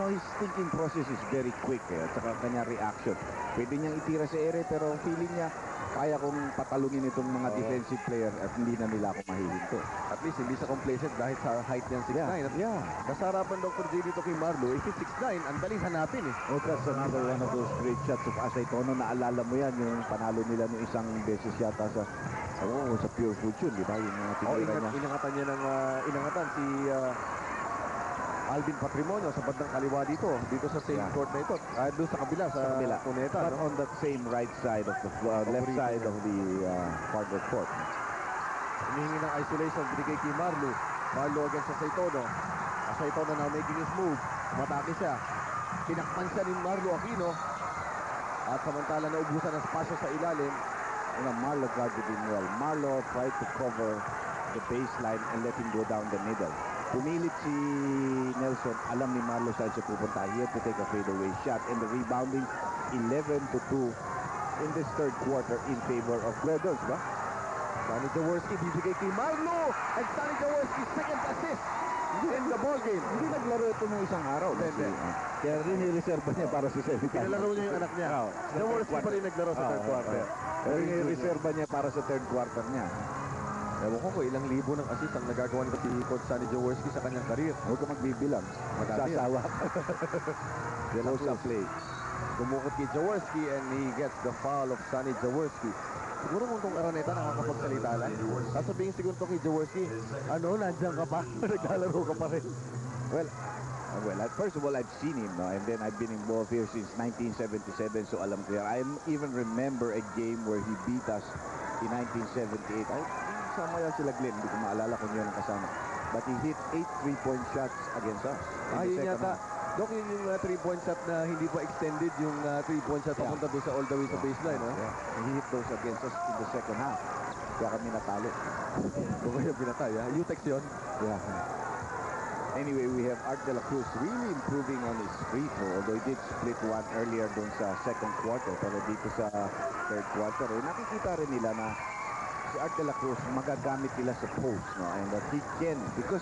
His thinking process is very quick at saka kanya reaction. Pwede niyang itira sa ere pero feeling niya kaya kong patalunin itong mga defensive player at hindi na nila ako mahihinto. At least hindi siya complacent dahil sa height niyan 6'9". At Yeah. nasa harapan Dr. J dito kay Marlo, if it's 6'9", ang daling hanapin eh. Oh, that's another one of those great shots of Asay Tono. Naalala mo yan, yung panalo nila nung isang beses yata sa Pure Fortune, di ba? Yung mga tinira niya. Inangatan niya ng inangatan si Alvin Patrimonio sa bandang kaliwa dito sa same court na ito. Doon sa kabila, sa Cuneta. But on that same right side of the left side of the farther court. Hinihingi ng isolation, binigay kay Marlo. Marlo against sa Saitono. Saitono now making his move. Umatake siya. Tinakpan siya ni Marlo Aquino. At samantala naubusan ng spasyo sa ilalim. Marlo guarded him well. Marlo tried to cover the baseline and let him go down the middle. Pumilit si Nelson. Alam ni Marlo saan siya pupunta. He had to take a fadeaway shot. And the rebounding 11-2 in this third quarter in favor of Gordons, ba? Sonny Jaworski bibigay kay Marlo. And Sonny Jaworski second assist. in the ball game. Hindi naglaro ito ng isang araw. Hindi. Kaya rin nireserva niya para sa semifinal. Pinalaro niya yung anak niya. Jaworski pa rin naglaro sa third quarter. Pero nireserva niya para sa third quarter niya. Ewan ko kung ilang libo ng assist ang nagagawa nito si Coach Sonny Jaworski sa kanyang karir. Huwag ka magbibilang. Madami yan. Sasawa. Yellow sa play. Dumukot kay Jaworski and he gets the foul of Sonny Jaworski. Siguro kung itong Araneta nakakapagsalita lang. Sasabihin siguro to kay Jaworski, ano, nandiyan ka pa? Naglalaro ka pa rin. Well, first of all, I've seen him, no? And then I've been involved here since 1977, so alam ko yan. I even remember a game where he beat us in 1978. Ay, sama yan sila Glenn, hindi ko maalala kung yun ang kasama. But he hit 8 3-point shots against us. Yun yata. Dok, yun yung 3-point shot na hindi pa extended, yung 3-point shot papunta doon sa all the way sa baseline, no? Yeah. He hit those against us in the second half. Kaya kami natalo. Kung kaya pinatay, ha? Utex yun. Yeah. Anyway, we have Art de la Cruz really improving on his free throw, although he did split one earlier doon sa second quarter. Pero dito sa third quarter, nakikita rin nila na si Art de la Cruz magagamit nila sa post, no? And that he can, because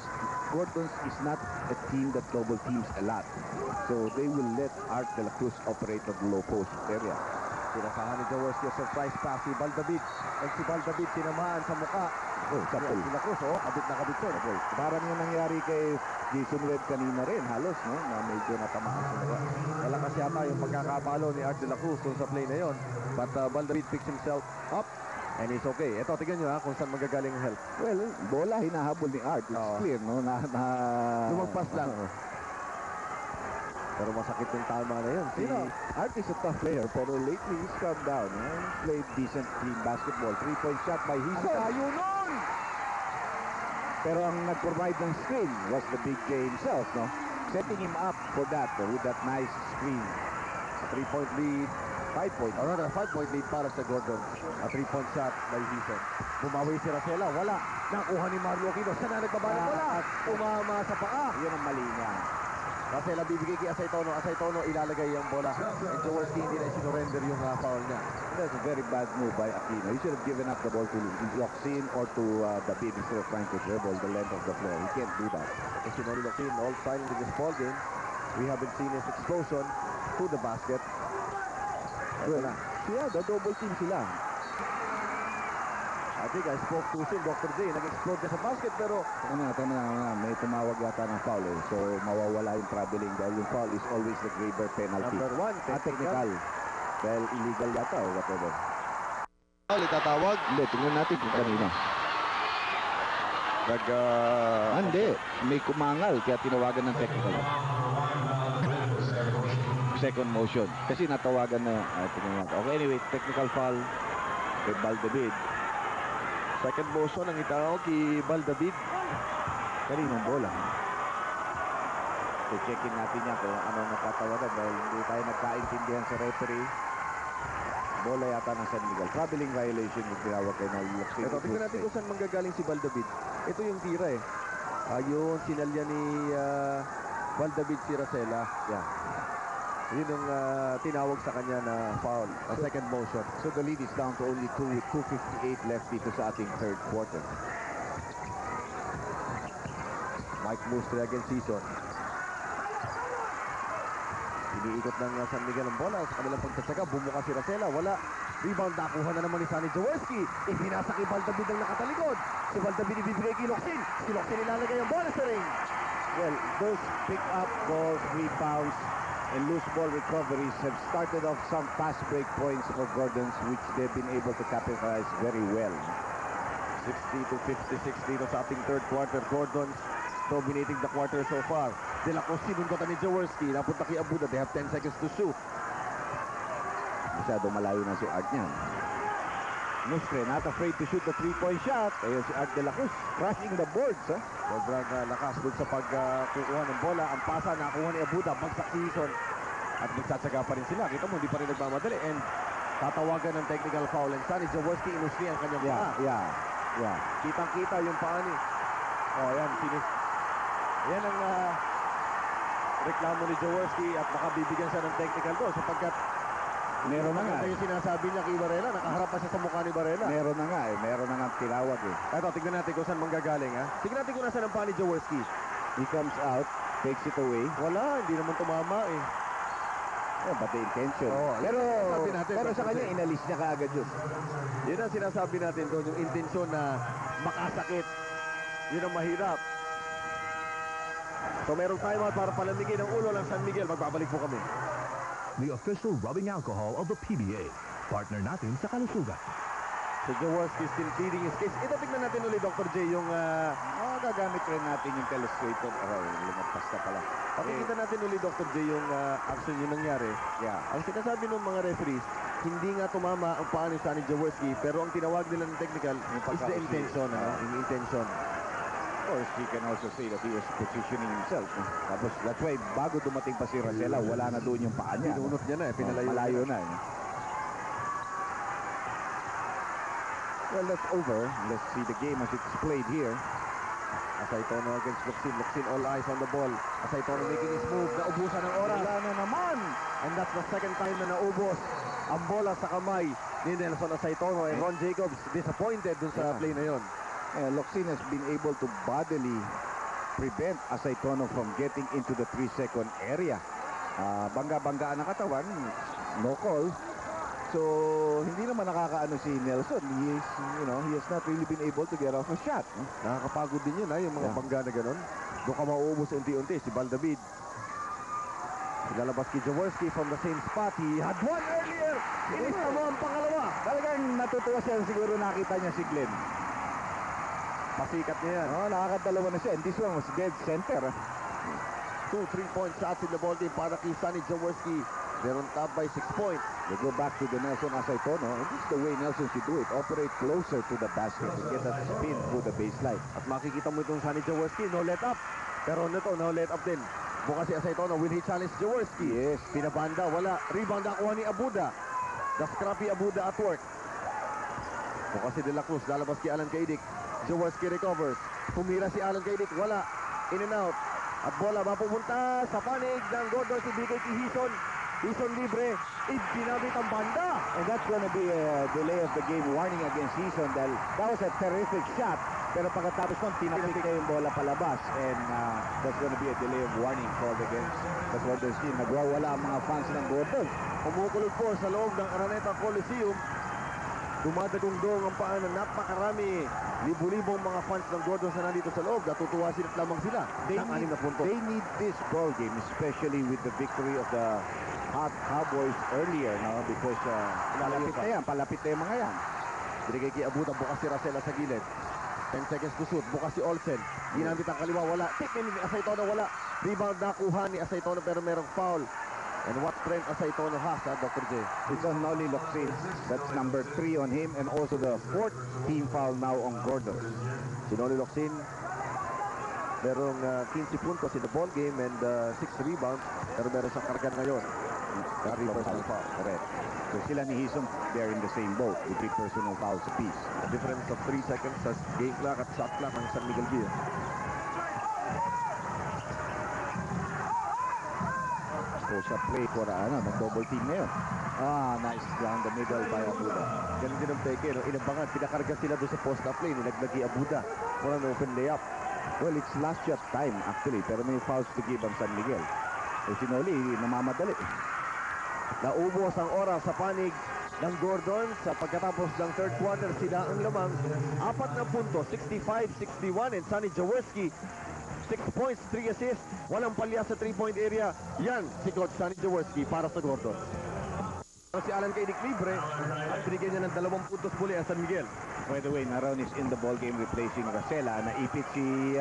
Gordon's is not a team that double teams a lot. So they will let Art de la Cruz operate on the low post area. Sinasahan ni Jaworski yung surprise pass si Baldavid. At si Baldavid tinamaan sa muka. Sa pool. Si La Cruz, kabit na kabit yun. Parang yung nangyari kay Jason Webb kanina rin, halos, no? Na medyo natamaan sila. Wala kasi yata yung pagkakapalo ni Art de la Cruz dun sa play na yon. But Baldavid picks himself up and he's okay. Ito, tignan nyo kung saan magagaling ang help. Well, bola hinahabol ni Art. It's clear, no? Lumagpas lang. Pero masakit yung tama na yun. You know, Art is a tough player, pero lately he's calmed down. He's played decent clean basketball. 3-point shot by Hison. Ang tayo nun! Pero ang nag-provide ng screen was the Big J himself, no? Setting him up for that, with that nice screen. 3-point lead. 5-point. Or rather, 5-point lead para sa Gordon. A 3-point shot by Hison. Bumawi si Racela. Wala. Nakuha ni Mario Aquino. Saan na nagbabalak? Wala. Umama sa paa. Yun ang mali niya. Racela bibigay kay Asaytono. Asaytono ilalagay yung bola. And Jaworski hindi na sinurrender yung foul niya. That's a very bad move by Aquino. He should have given up the ball to Locsin or to David instead of trying to dribble the length of the floor. He can't do that. As you know, Locsin, all silent in this ball game. We haven't seen his explosion to the basket. Well, yeah, the double team sila. I think I spoke to him, Dr. J. Nag-explode ka sa basket, pero Tama na. May tumawag yata ng foul, eh. So, mawawala yung traveling dahil yung foul is always the greater penalty. number 1, Technical. Dahil illegal yata or whatever. Foul, itatawag. Hindi, tingnan natin kung kanino. Hindi. May kumangal, kaya tinawagan ng technical. Second motion. Kasi natawagan na. Okay, anyway, technical foul kay Baldavid. Second motion ang itawag kay Baldavid. Kaninong bola. So, checkin natin yan kung anong nakatawagan dahil hindi tayo nagkaintindihan sa referee. Bola yata ng San Miguel. Traveling violation yung tinawag kay Naliloksin. Ito, tingnan natin kung saan manggagaling si Baldavid. Ito yung tira eh. Ayun, sinalya ni Baldavid si Racela. Yeah. Yun yung tinawag sa kanya na foul. A second motion. So the lead is down to only 2 with 2:58 left dito sa ating third quarter. Mike Mustre against Season. Iniikot ng San Miguel ang bola sa kanilang pagtatsaga. Bumuka si Racela. Wala. Rebound. Nakuha na naman ni Sonny Jaworski. Ipinasa kay Baldavid ang nakatalikod. Si Baldavid ibibigay kay Locsin. Si Locsin ilalagay ang bola sa ring. Well, those pick-up balls, rebounds, and loose ball recoveries have started off some fast break points for Gordons, which they've been able to capitalize very well. 60-56 dito sa ating third quarter. Gordon's dominating the quarter so far. De La Cruz sinunggatan ni Jaworski. Napunta kay Abuda. They have 10 seconds to shoot. Masyado malayo na si Art niyan. Mustre not afraid to shoot the 3-point shot. Ayun si Art de la Cruz crushing the boards. Sobrang lakas doon sa pagkukuha ng bola. Ang pasa nakuha ni Abuda. Bagsak si Hison. At magsatsaga pa rin sila. Kita mo, hindi pa rin nagmamadali. And tatawagan ng technical foul. And Sonny Jaworski inusli ang kanyang paa. Yeah. Kitang-kita yung paa ni. Yan. Yan ang reklamo ni Jaworski at baka bibigyan siya ng technical doon sapagkat meron na nga. Yung sinasabi niya kay Varela, nakaharap pa siya sa mukha ni Varela. Meron na nga. Meron na nga tinawag. Ito, tignan natin kung saan manggagaling. Tignan natin kung nasaan ang paa ni Jaworski. He comes out, takes it away. Wala, hindi naman tumama eh. Yeah, but the intention. Oo, pero sabi natin, pero sa Dr. kanya, J. inalis niya kaagad yun. Yun ang sinasabi natin doon, yung intensyon na makasakit. Yun ang mahirap. So merong timeout para palamigin ang ulo ng San Miguel. Magbabalik po kami. The official rubbing alcohol of the PBA. Partner natin sa kalusugan. So Jaworski still pleading his case. Ito tignan natin ulit, Dr. J, yung Gagamit rin natin yung telestrator. Lumagpas na pala. pakikita natin ulit, Dr. J, yung action yung nangyari. Yeah. Ang sinasabi ng mga referees, hindi nga tumama ang paa ni Sonny Jaworski, pero ang tinawag nila ng technical is the pagkausi. intention. Yung intention. Of course, he can also say that he was positioning himself. Tapos, that's why, bago dumating pa si Racela, wala na doon yung paa niya. Pinunot niya na eh, pinalayo. Malayo na. Well, that's over. Let's see the game as it's played here. Asaytono against Luxin. Luxin all eyes on the ball. Asaytono making his move. Naubusan ng oras. Wala na naman. And that's the second time na naubos ang bola sa kamay ni Nelson Asaytono. And Ron Jacobs disappointed dun sa play na yon. Locsin has been able to bodily prevent Asaytono from getting into the 3-second area. Bangga-banggaan ang katawan. No call. So, hindi naman nakakaano si Nelson. He has not really been able to get off a shot. Nakakapagod din yun, yung mga Yeah. bangga na ganon. Doon ka mauubos unti-unti. Si Baldavid. Lalabas kay Jaworski from the same spot. He had one earlier. Inista mo ang pangalawa. Talagang natutuwa siya. Siguro nakita niya si Glenn. Pasikat niya yan. Nakakadalawa na siya. And this one was dead center. 2 3-point shots in the ball team para kay Sonny Jaworski. They're on top by 6 points. They go back to the Nelson Asaytono. And this is the way Nelson should do it. Operate closer to the basket to get that spin through the baseline. At makikita mo itong Sonny Jaworski, no let up. Pero nito, no let up din. Bukas si Asaytono, will he challenge Jaworski? Yes. Pinabanda, wala. Rebound nakuha ni Abuda. The scrappy Abuda at work. Bukas si De La Cruz, lalabas kay Alan Kaidik. Jaworski recovers. Pumira si Alan Kaidik, wala. In and out. At bola mapupunta sa panig ng Gordon si BK Hison. Hison libre. Ginamit ang banda. And that's going to be a delay of the game warning against Hison dahil that was a terrific shot. Pero pagkatapos nun, tinapik niya yung bola palabas. And that's going to be a delay of warning called against the Gordon team. Nagwawala ang mga fans ng Gordon. Kumukulog po sa loob ng Araneta Coliseum. Dumadagong-dong ang paan ng napakarami. Libu-libong mga fans ng Gordon na nandito sa loob. Natutuwa sila at lamang sila. Ng 6 na punto. They need this ball game, especially with the victory of the Hot Cowboys earlier, no? Because palapit na yung mga yan. Binigay kay Abuda, bukas si Racela sa gilid. 10 seconds to shoot. Bukas si Olsen. Ginamit ang kaliwa, wala. Tip ni Asaytono, wala. Rebound nakuha ni Asaytono pero merong foul. And what strength Asaytono has, Dr. J? It's on Noli Locsin. That's number 3 on him and also the 4th team foul now on Gordon. Si Noli Locsin, merong 15 puntos in the ball game and 6 rebounds. Pero meron siyang kargan ngayon. Three personal foul. Correct. So sila ni Hison, they're in the same boat with 3 personal fouls apiece. Difference of 3 seconds sa game clock at shot clock ng San Miguel Villa. Push-up play for mag-double team na yun. Nice down the middle by Abuda. Ganun din ang peke, no? Inabangan, pinakarga sila doon sa post-up lane. Nilaglag kay Abuda. Walang open layup. Well, it's last shot time actually, pero may fouls to give ang San Miguel. So si Noli, namamadali. Naubos ang oras sa panig ng Gordon sa pagkatapos ng third quarter. Sila ang lamang 4 na punto, 65-61, and Sonny Jaworski 6 points, 3 assists, walang palya sa 3-point area. Yan si Coach Sonny Jaworski para sa Gordon. Si Alan Kaidik libre at binigyan niya ng 2 puntos muli ang San Miguel. By the way, Naron is in the ball game replacing Racela. Naipit si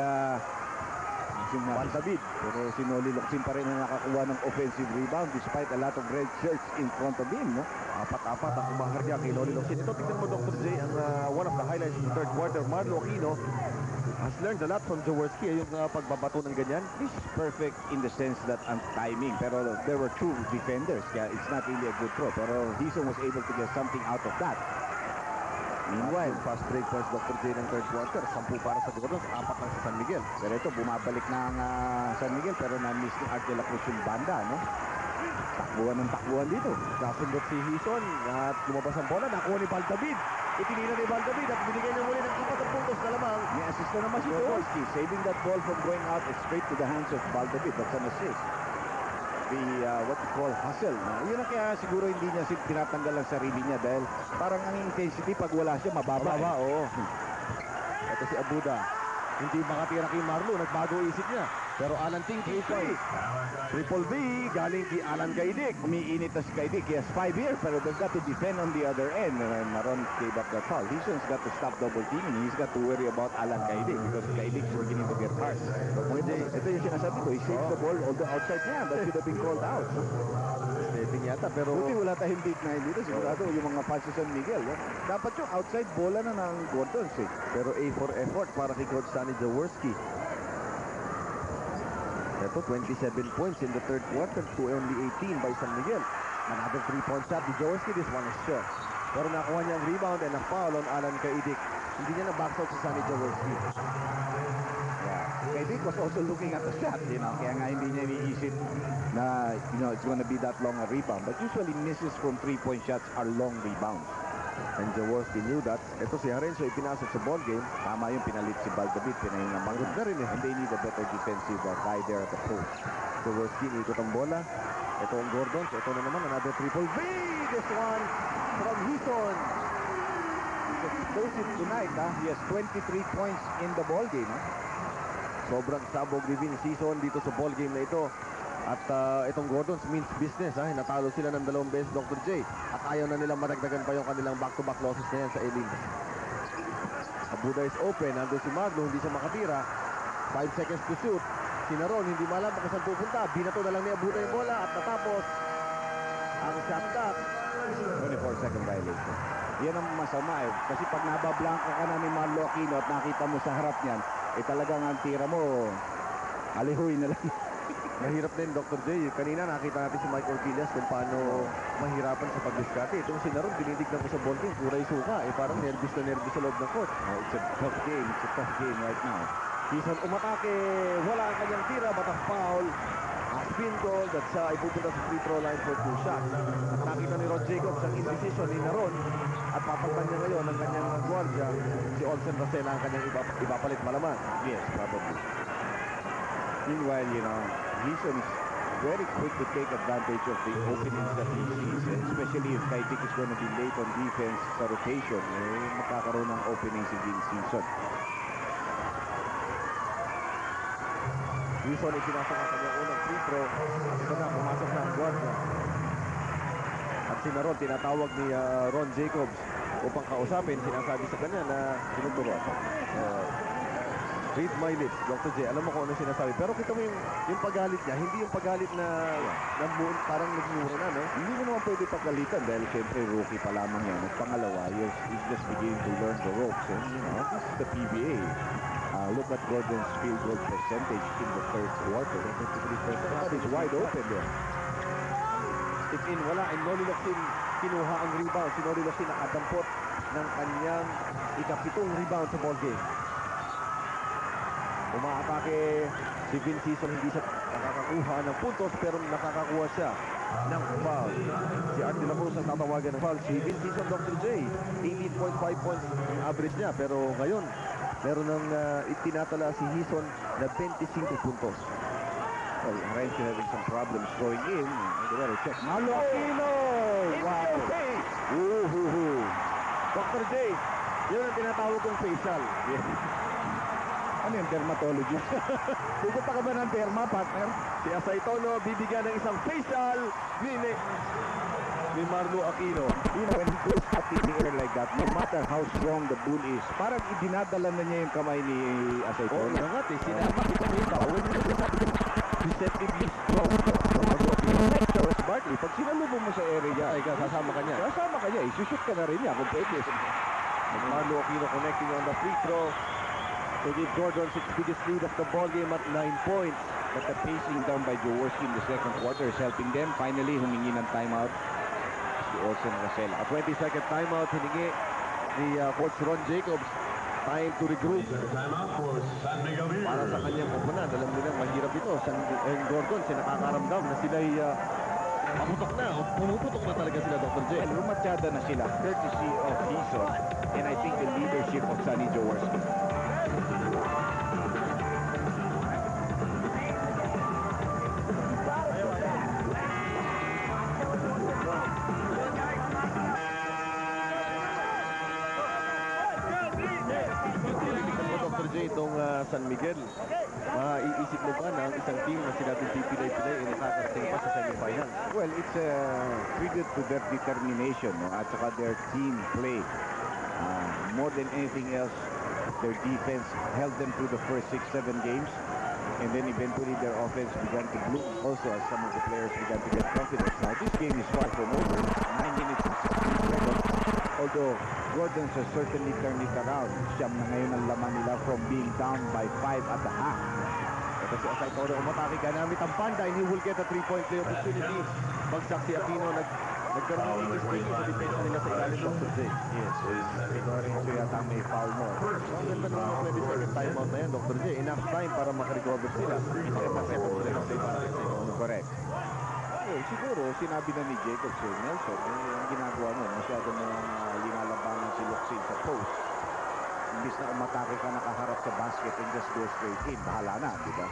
Baldavid. Pero si Noli Locsin pa rin ang nakakuha ng offensive rebound despite a lot of red shirts in front of him, no? 4-4 ang kumakarga kay Noli Locsin. Ito, tignan mo, Dr. J, ang one of the highlights of the third quarter. Marlo Aquino has learned a lot from Jaworski. Yung pagbabato ng ganyan. This is perfect in the sense that ang timing. Pero there were 2 defenders. Kaya it's not really a good throw. Pero Hison was able to get something out of that. Meanwhile, Fast break points, Dr. J, ng third quarter. 10 para sa Gordon, 4 lang sa San Miguel. pero ito, bumabalik na ang San Miguel. Pero na-miss ni Art de la Cruz yung banda, no? Takbuhan dito. Nasundot si Hison at lumabas ang bola. Nakuha ni Baldavid. Itinira ni Baldavid at binigay niya muli ng 4 puntos assist na lamang. May assist na naman si Jaworski, saving that ball from going out straight to the hands of Baldabit. That's an assist. The, what you call hustle. Yun ang kaya siguro hindi niya tinatanggal ang sarili niya dahil parang ang intensity pag wala siya, mababa. Oo. Ito si Abuda. Hindi makatira kay Marlo. Nagbago isip niya. Pero Alan Ting, Triple B, galing kay Alan Kaidik. Umiinit na si Kaidik. He has 5 years, pero they've got to defend on the other end. Maron gave up that foul. Hison's got to stop double teaming. He's got to worry about Alan Kaidik because Kaidik is beginning to get hurt. Ito yung sinasabi ko. He saved the ball on the outside niya. That should have been called out. Stepping yata, pero... Buti wala tayong big nine dito. Sigurado yung mga fans sa San Miguel. Dapat yung outside bola na ng Gordons eh. Pero A for effort para kay Coach Sonny Jaworski. Ito, 27 points in the third quarter to only 18 by San Miguel. Another 3-point shot ni Jaworski. This one is short. Pero nakuha niya ang rebound and a foul on Alan Kaidik. Hindi niya na-box out si Sonny Jaworski. Kaidik was also looking at the shot, kaya nga hindi niya iniisip na, it's gonna be that long a rebound. But usually misses from 3-point shots are long rebounds. And Jaworski knew that. Ito si Harenzo ipinasok sa ball game. Tama yung pinalit si Baldabit, pinahinga Good na rin eh. And they need a better defensive guy there at the post. Jaworski ikot ang bola. Ito ang Gordons. Ito na naman another triple B. This one from Hison. He's explosive tonight, He has 23 points in the ball game, Sobrang sabog ni Vince Hison dito sa ball game na ito. At itong Gordons means business. Natalo sila ng 2 beses, Dr. J. At ayaw na nilang madagdagan pa yung kanilang back-to-back losses na yan sa Elite. Abuda is open. Nandun si Marlo. Hindi siya makatira. 5 seconds to shoot. Si Naron hindi malam kung saan pupunta. Binato na lang ni Abuda yung bola. At natapos ang shot clock. 24-second violation. Yan ang masama Kasi pag nabablanka ka na ni Marlo Aquino at nakita mo sa harap niyan, talagang ang tira mo, alihoy na lang. Mahirap din, Dr. J. Kanina nakita natin si Mike Orquillas kung paano mahirapan sa pag-discarte. Itong si Naron, dinitignan ko sa ball game, kuray suka. Parang nervous na nervous sa loob ng court. It's a tough game. It's a tough game right now. Hison umatake, wala ang kanyang tira, but a foul. A spin goal that siya ay pupunta sa free throw line for 2 shots. At nakita ni Ron Jacobs ang indecision ni Naron at papalitan niya ngayon ang kanyang gwardiya. Si Olsen Rosela ang kanyang ipapalit malaman. Yes, probably. Meanwhile, Hison is very quick to take advantage of the openings that he sees, and especially if Kaidik is going to be late on defense sa rotation, makakaroon ng opening si Vince Hison. Hison ay pinasok ang kanyang unang free throw. Ito na, pumasok na ang guardia. At si Naron, tinatawag ni Ron Jacobs upang kausapin. Sinasabi sa kanya na tinuturo ako. Read my lips, Dr. J. Alam mo kung ano sinasabi. Pero kita mo yung pagalit niya, hindi yung pagalit na parang nagmura na, no? Hindi mo naman pwede pagalitan dahil siyempre rookie pa lamang yan. At pangalawa, he's just beginning to learn the ropes. And, this is the PBA. Look at Gordon's field goal percentage in the third quarter. That is wide open there. Step in, wala. And Noli Locsin kinuha ang rebound. Si Noli Locsin nakadampot ng kanyang ikapitong rebound sa ball game. Umaatake si Vince Hison, hindi siya nakakakuha ng puntos pero nakakakuha siya ng foul. Si Art de la Cruz ang tatawagan ng foul. Si Vince Hison, Dr. J, 18.5 points ang average niya. Pero ngayon, meron ng itinatala si Hison na 25 puntos. Well, Renzi having some problems going in. Check. Marlo Aquino! Wow! Dr. J, yun ang tinatawag kong facial. Ano yung dermatologist? Pupunta ka ba ng derma, partner? Si Asaytono bibigyan ng isang facial ni Marlo Aquino. When he goes up in the air like that, no matter how strong the bull is, parang idinadala na niya yung kamay ni Asaytono. Oo nga, sinama kita niya yung bawal. Deceptively strong. Charles Barkley, pag sinalubong mo sa area, Ay, kasama ka niya. Kasama ka niya, isushoot ka na rin niya kung pwede. Marlo Aquino connecting on the free throw to give Gordon its biggest lead of the ball game at 9 points. But the pacing down by Jaworski in the second quarter is helping them. Finally, humingi ng timeout si Olsen Rosela. A 20-second timeout hiningi ni Coach Ron Jacobs. Time to regroup. Para sa kanyang koponan. Alam nilang mahirap ito. Gordon, nakakaramdam na sila'y paputok na. Pumuputok na talaga sila, Dr. J. Lumatyada na sila, courtesy of Hison and I think the leadership of Sonny Jaworski. itong San Miguel. Iisip mo ba na ang isang team na sinabing pipilay-pilay ay nakakarating pa sa semifinals? Well, it's a tribute to their determination, no? At saka their team play. More than anything else, their defense held them through the first 6-7 games. And then eventually their offense began to bloom also as some of the players began to get confidence. Now this game is far from over. 9 minutes and 16 seconds. Although Gordons has certainly turned it around. Siyam na ngayon ang laman nila from being down by 5 at the half. Ito si Asay Todo umatake gamit ang panda and he will get a 3-point play opportunity. Bagsak si Aquino nagkaroon ng mistake sa depensa nila sa ilalim ng Dr. J. Yes, Lorenzo yata may foul more. So, ang ganda naman ang 20-second timeout na yan, Dr. J. Enough time para makarecover sila. Ipakaseta sila ng play para sa Aquino. Correct. Well, siguro, sinabi na ni Jacob Sir Nelson, ang ginagawa mo, masyado mo linalabanan si Luxin sa post. Imbis na umatake ka nakaharap sa basket and just go straight in, bahala na, di ba?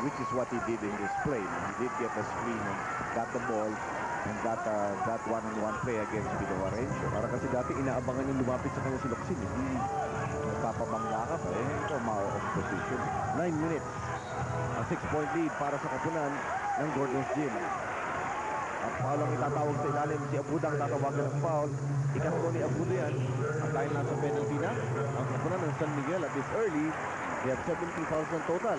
Which is what he did in this play. He did get a screen and got the ball and got that one-on-one play against Villarejo. Para kasi dati inaabangan yung lumapit sa kanya si Luxin. Nagpapabangga ka pa ito ma-off position. 9 minutes. A 6-point lead para sa kapunan ng Gordon's Gym. At foul ang itatawag sa ilalim. Si Abuda ang tatawagan ng foul. Ikatlo ni Abuda yan. At dahil nasa penalty na, ang kapunan ng San Miguel at this early, they have 17 fouls in total.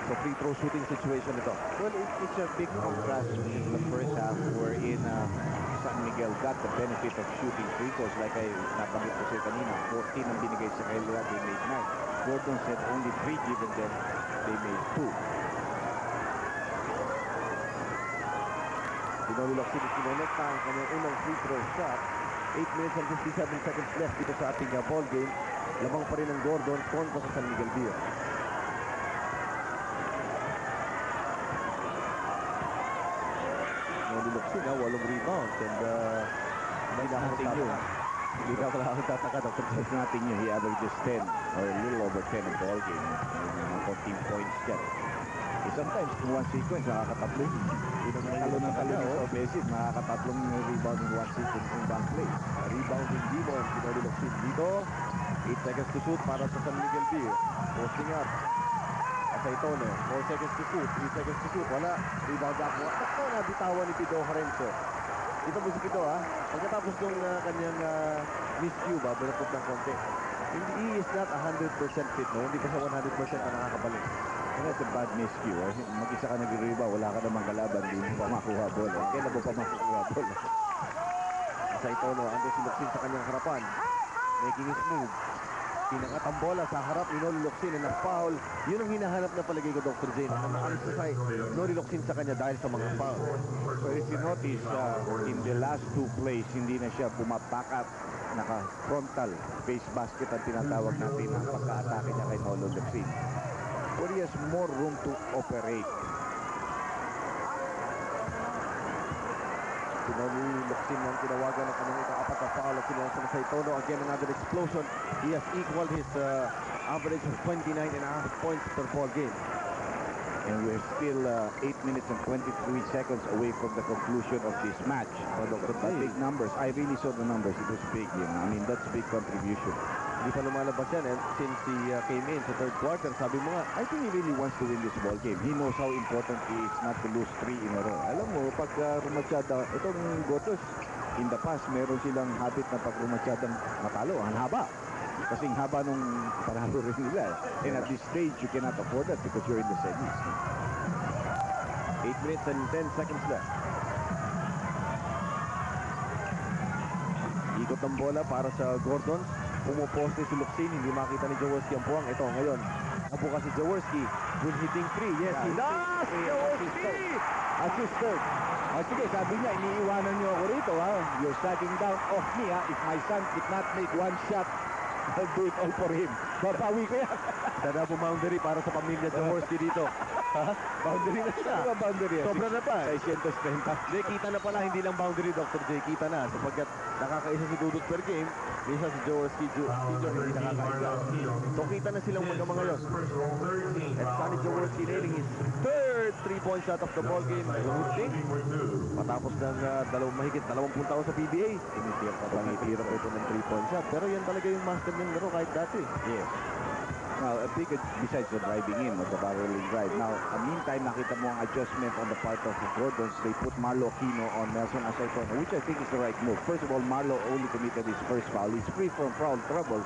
So free throw shooting situation ito. Well, it's a big contrast in the first half wherein San Miguel got the benefit of shooting free throws like I nabanggit ko sa'yo kanina. 14 ang binigay sa kanila, they made 9. Gordon said only 3 given them, they made 2. Pinoli Luxin is kinonekta ang kanyang unang free throw shot. 8 minutes and 57 seconds left dito sa ating ball game. Lamang pa rin ang Gordon kontra sa San Miguel Beer. Luxin, 8 rebounds and hindi na ako tataka Dr. It's nothing new. He averages 10 or a little over 10 in ball game. 14 points dyan. Sometimes in one sequence, nakakatatlo. Talo ng talo ni Obesic, nakakatatlong rebound in one sequence in one play. Rebound in Gibon, Pinoli Luxin dito. 8 seconds to shoot para sa San Miguel Beer. Posting up. Asay Tono, 4 seconds to shoot, 3 seconds to shoot. Wala. Rebound back mo. At ito na bitawan ni Pido Horenzo. Dito mo si Pido pagkatapos ng kanyang miscue ba, binapot ng konti. He is not 100% fit, no? Hindi pa sa 100% na nakakabalik. That's a bad miscue. Mag-isa ka nag-rebound, wala ka namang kalaban, hindi mo pa makuha bola. Kailan mo pa makukuha bola? Asay Tono, ando si Luxin sa kanyang harapan. Making his move. Pinakatambola sa harap ni Noli Luxin na foul. Yun ang hinahanap na palagay ko, Dr. Jane. Na maalis na sa Noli Luxin sa kanya dahil sa mga foul. So if you notice, in the last 2 plays, hindi na siya pumapakat. Naka-frontal face basket ang tinatawag natin ang pagka-atake niya kay Noli Luxin. But he has more room to operate. Pinoli Luxin ang tinawagan ng kanyang ika-apat na foul at sinuha sa Tono. Again, another explosion. He has equaled his average of 29.5 points per ball game. And we're still 8 minutes and 23 seconds away from the conclusion of this match. Big numbers. I really saw the numbers. It was big. I mean, that's big contribution. Hindi pa lumalabas yan. And since he came in sa third quarter, sabi mo nga, I think he really wants to win this ball game. He knows how important it is not to lose 3 in a row. Alam mo, pag rumatsyada, itong Gotos, in the past, meron silang habit na pag rumatsyadang matalo. Ang haba. Kasing haba nung panalo rin nila. And at this stage, you cannot afford that because you're in the semis. 8 minutes and 10 seconds left. Ikot ng bola para sa Gordon. Pumuposte si Luxin. Hindi makita ni Jaworski ang puwang. Ito ngayon. Nabukas si Jaworski. With hitting 3. Yes, he does! Jaworski! Assisted. Sige, sabi niya, iniiwanan niyo ako rito. You're sliding down off me. If my son did not make one shot, I'll do it all for him. Babawi ko yan. Sana po boundary para sa pamilya Jaworski dito. Boundary na siya. Ano ba boundary yan? Sobra na pa. 630. Hindi, kita na pala. Hindi lang boundary, Dr. J. Kita na. Sapagkat nakakaisa si Dudut per game. Isa si Jaworski Jr. hindi nakakaisa. So kita na silang magkama ngayon. And Sonny Jaworski nailing his third 3-point shot of the ball game. Good matapos ng mahigit 20 taon sa PBA. Tinitira pa ito ng 3-point shot. Pero yan talaga yung master ng laro kahit dati. Yes. Well, big besides the driving in or the barreling drive. Now, meantime, nakita mo ang adjustment on the part of the Gordons. They put Marlo Aquino on Nelson Asaytono, which I think is the right move. First of all, Marlo only committed his first foul. He's free from foul trouble.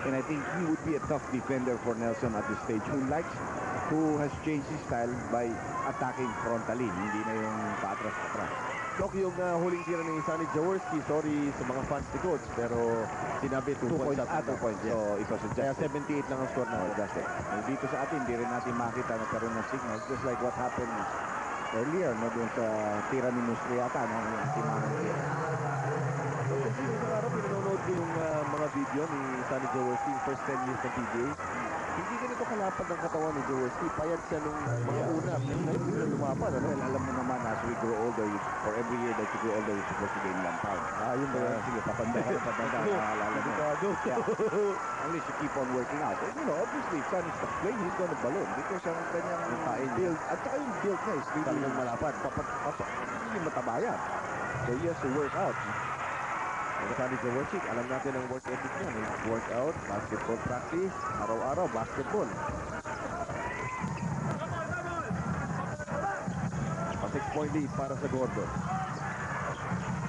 And I think he would be a tough defender for Nelson at this stage, who has changed his style by attacking frontally. Hindi na yung paatras-atras. Dok, yung huling tira ni Sonny Jaworski, sorry sa mga fans ni Coach, pero sinabi 2 points at 2 points. Yes. So, it was Kaya adjusted. 78 lang ang score natin. Adjusted. Dito sa atin, hindi rin natin makita nagkaroon ng signals. Just like what happened earlier, no, doon sa tira ni Musriata, no, yung timahang tira. Kasi isang araw, pinanonood ko yung mga video ni Sonny Jaworski, yung first 10 years ng PBA. Hindi ganito kalapad ang katawan ni Jaworski. Payat siya nung mga una. Ngayon, bigla lumapad. Ano? Well, alam mo naman, as we grow older, for every year that you grow older, you're supposed to gain 1 pound. Yun ba yan? Sige, patanda ka na patanda. Naalala mo. Delikado. Yeah. Unless you keep on working out. And, you know, obviously, if Son is to play, he's gonna balloon because ang kanyang build, at saka yung build niya is really Talagang malapad. hindi mataba yan. So he has to work out. Ang Sonny Jaworski, alam natin ang work ethic niya. May workout, basketball practice, araw-araw, basketball. A 6-point lead para sa Gordon.